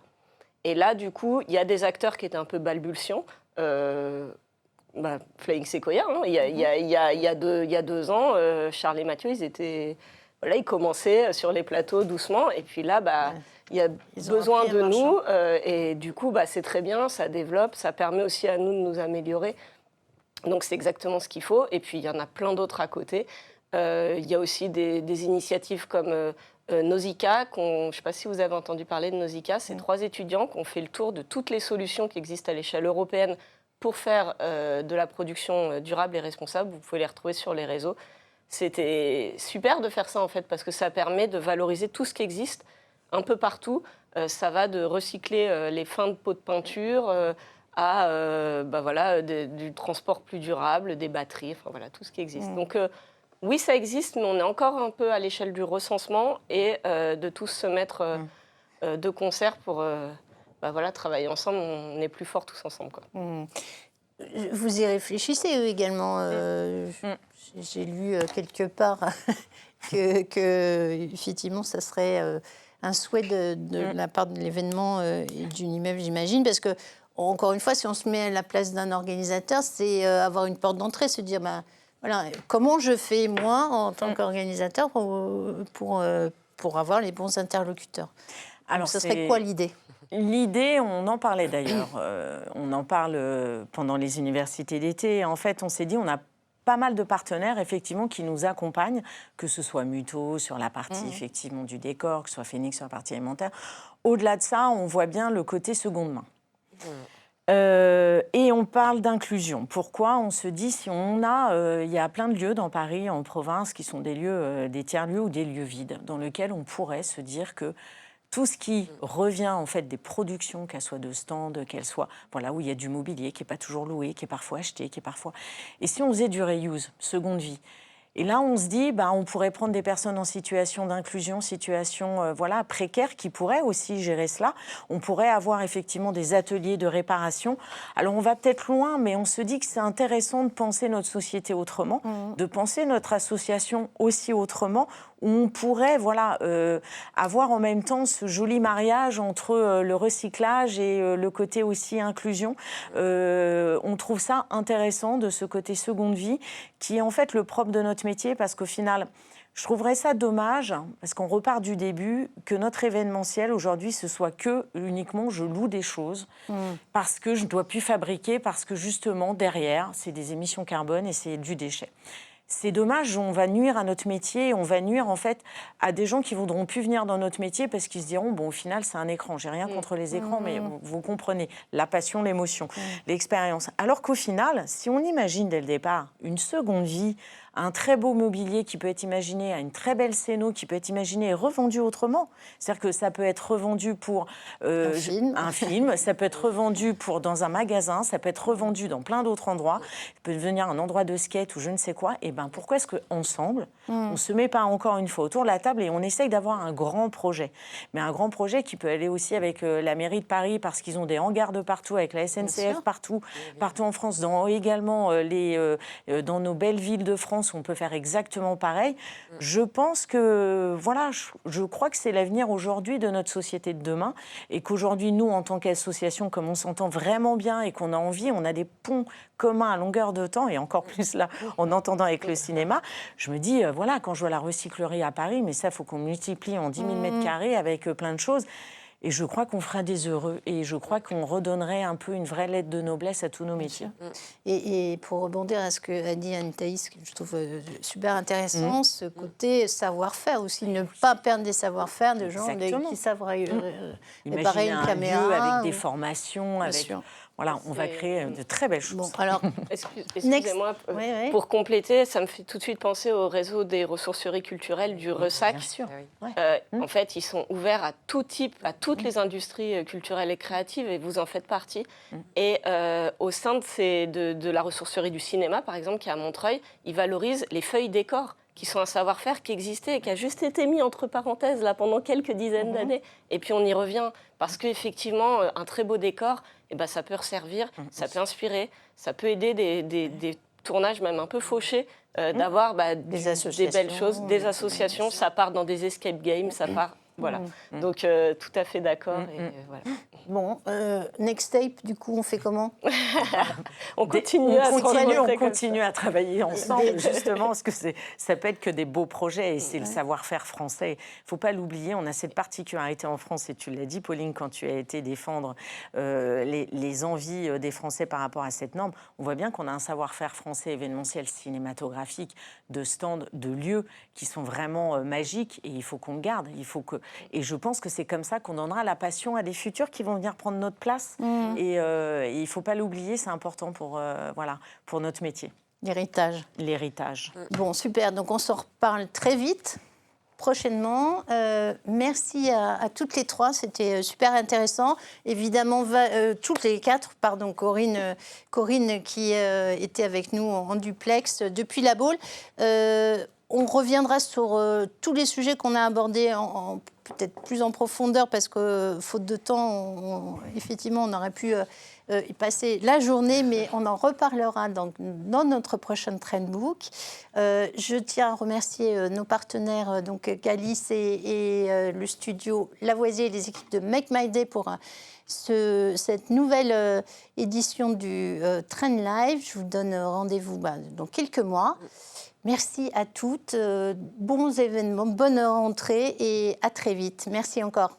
Et là, du coup, il y a des acteurs qui étaient un peu balbutiants. Flying Sequoia, hein, il y a 2 ans, Charles et Mathieu, ils commençaient sur les plateaux doucement. Et puis là, il y a besoin de nous. Et du coup, c'est très bien, ça développe, ça permet aussi à nous de nous améliorer. Donc c'est exactement ce qu'il faut. Et puis il y en a plein d'autres à côté. Il y a aussi des initiatives comme Nausicaa. Je ne sais pas si vous avez entendu parler de Nausicaa. C'est 3 étudiants qui ont fait le tour de toutes les solutions qui existent à l'échelle européenne pour faire de la production durable et responsable. Vous pouvez les retrouver sur les réseaux. C'était super de faire ça, en fait, parce que ça permet de valoriser tout ce qui existe un peu partout. Ça va de recycler les fins de pots de peinture à du transport plus durable, des batteries, enfin voilà, tout ce qui existe. Donc oui, ça existe, mais on est encore un peu à l'échelle du recensement et de tous se mettre de concert pour travailler ensemble. On est plus forts tous ensemble, quoi. Vous y réfléchissez également. J'ai lu quelque part que effectivement, ça serait un souhait de la part de l'événement et d'une IMEF, j'imagine, parce que encore une fois, si on se met à la place d'un organisateur, c'est avoir une porte d'entrée, se dire, voilà, comment je fais, moi, en tant qu'organisateur, pour avoir les bons interlocuteurs. Alors, ce serait quoi l'idée ? L'idée, on en parlait d'ailleurs, on en parle pendant les universités d'été. En fait, on s'est dit, on a pas mal de partenaires, effectivement, qui nous accompagnent, que ce soit Muto sur la partie, effectivement, du décor, que ce soit Phoenix sur la partie alimentaire. Au-delà de ça, on voit bien le côté seconde main. Et on parle d'inclusion. Pourquoi ? On se dit, si on a... il y a plein de lieux dans Paris, en province, qui sont des lieux, des tiers-lieux ou des lieux vides, dans lesquels on pourrait se dire que tout ce qui revient, en fait, des productions, qu'elles soient de stands, qu'elles soient... Voilà, où il y a du mobilier qui n'est pas toujours loué, qui est parfois acheté, qui est parfois... Et si on faisait du reuse, seconde vie, et là, on se dit, on pourrait prendre des personnes en situation d'inclusion, situation précaire, qui pourraient aussi gérer cela. On pourrait avoir effectivement des ateliers de réparation. Alors, on va peut-être loin, mais on se dit que c'est intéressant de penser notre société autrement, de penser notre association aussi autrement, où on pourrait avoir en même temps ce joli mariage entre le recyclage et le côté aussi inclusion. On trouve ça intéressant de ce côté seconde vie, qui est en fait le propre de notre métier, parce qu'au final, je trouverais ça dommage, parce qu'on repart du début, que notre événementiel aujourd'hui, ce soit uniquement je loue des choses, parce que je ne dois plus fabriquer, parce que justement, derrière, c'est des émissions carbone et c'est du déchet. C'est dommage, on va nuire à notre métier, on va nuire en fait à des gens qui ne voudront plus venir dans notre métier parce qu'ils se diront, au final, c'est un écran. J'ai rien contre les écrans, mais vous comprenez, la passion, l'émotion, l'expérience. Alors qu'au final, si on imagine dès le départ une seconde vie, un très beau mobilier qui peut être imaginé à une très belle scéno, qui peut être imaginé et revendu autrement. C'est-à-dire que ça peut être revendu pour un film, ça peut être revendu dans un magasin, ça peut être revendu dans plein d'autres endroits, ça peut devenir un endroit de skate ou je ne sais quoi. Et pourquoi est-ce qu'ensemble, on ne se met pas encore une fois autour de la table et on essaye d'avoir un grand projet. Mais un grand projet qui peut aller aussi avec la mairie de Paris, parce qu'ils ont des hangars de partout, avec la SNCF partout en France, également dans nos belles villes de France, on peut faire exactement pareil. Je pense que, je crois que c'est l'avenir aujourd'hui de notre société de demain et qu'aujourd'hui, nous, en tant qu'association, comme on s'entend vraiment bien et qu'on a envie, on a des ponts communs à longueur de temps et encore plus là, en entendant avec le cinéma, je me dis, quand je vois la recyclerie à Paris, mais ça, il faut qu'on multiplie en 10 000 mètres carrés avec plein de choses. Et je crois qu'on fera des heureux. Et je crois qu'on redonnerait un peu une vraie lettre de noblesse à tous nos métiers. Et pour rebondir à ce que a dit Anne-Thaïs, que je trouve super intéressant, ce côté savoir-faire aussi, ne pas perdre des savoir-faire de gens qui savent réparer une caméra. Lieu avec des formations, Bien sûr. Voilà, on va créer de très belles choses. Bon, alors, Excusez-moi, Oui. pour compléter, ça me fait tout de suite penser au réseau des ressourceries culturelles du RESAC. Bien sûr. En fait, ils sont ouverts à tout type, à toutes les industries culturelles et créatives, et vous en faites partie. Et au sein de la ressourcerie du cinéma, par exemple, qui est à Montreuil, ils valorisent les feuilles décors, qui sont un savoir-faire qui existait et qui a juste été mis entre parenthèses là, pendant quelques dizaines d'années. Et puis on y revient, parce qu'effectivement, un très beau décor, eh ben, ça peut resservir, ça peut inspirer, ça peut aider des tournages même un peu fauchés, d'avoir des belles choses, des associations, ça part dans des escape games, ça part... Voilà, donc tout à fait d'accord. Voilà. Bon, Next Tape, du coup, on fait comment? On continue à travailler ensemble, justement, parce que ça peut être que des beaux projets, et c'est le savoir-faire français. Il ne faut pas l'oublier, on a cette particularité en France, et tu l'as dit, Pauline, quand tu as été défendre les envies des Français par rapport à cette norme, on voit bien qu'on a un savoir-faire français événementiel, cinématographique, de stands, de lieux qui sont vraiment magiques, et il faut qu'on le garde. Et je pense que c'est comme ça qu'on donnera la passion à des futurs qui vont venir prendre notre place. Et il ne faut pas l'oublier, c'est important pour notre métier. L'héritage. Bon, super. Donc, on s'en reparle très vite, prochainement. Merci à toutes les trois. C'était super intéressant. Évidemment, toutes les quatre, pardon, Corinne qui était avec nous en duplex depuis la Baule. On reviendra sur tous les sujets qu'on a abordés peut-être plus en profondeur parce que, faute de temps, effectivement, on aurait pu y passer la journée, mais on en reparlera dans notre prochaine Trendbook. Je tiens à remercier nos partenaires, donc Calice et le studio Lavoisier et les équipes de Make My Day pour cette nouvelle édition du Trend Live. Je vous donne rendez-vous dans quelques mois. Merci à toutes, bons événements, bonne rentrée et à très vite. Merci encore.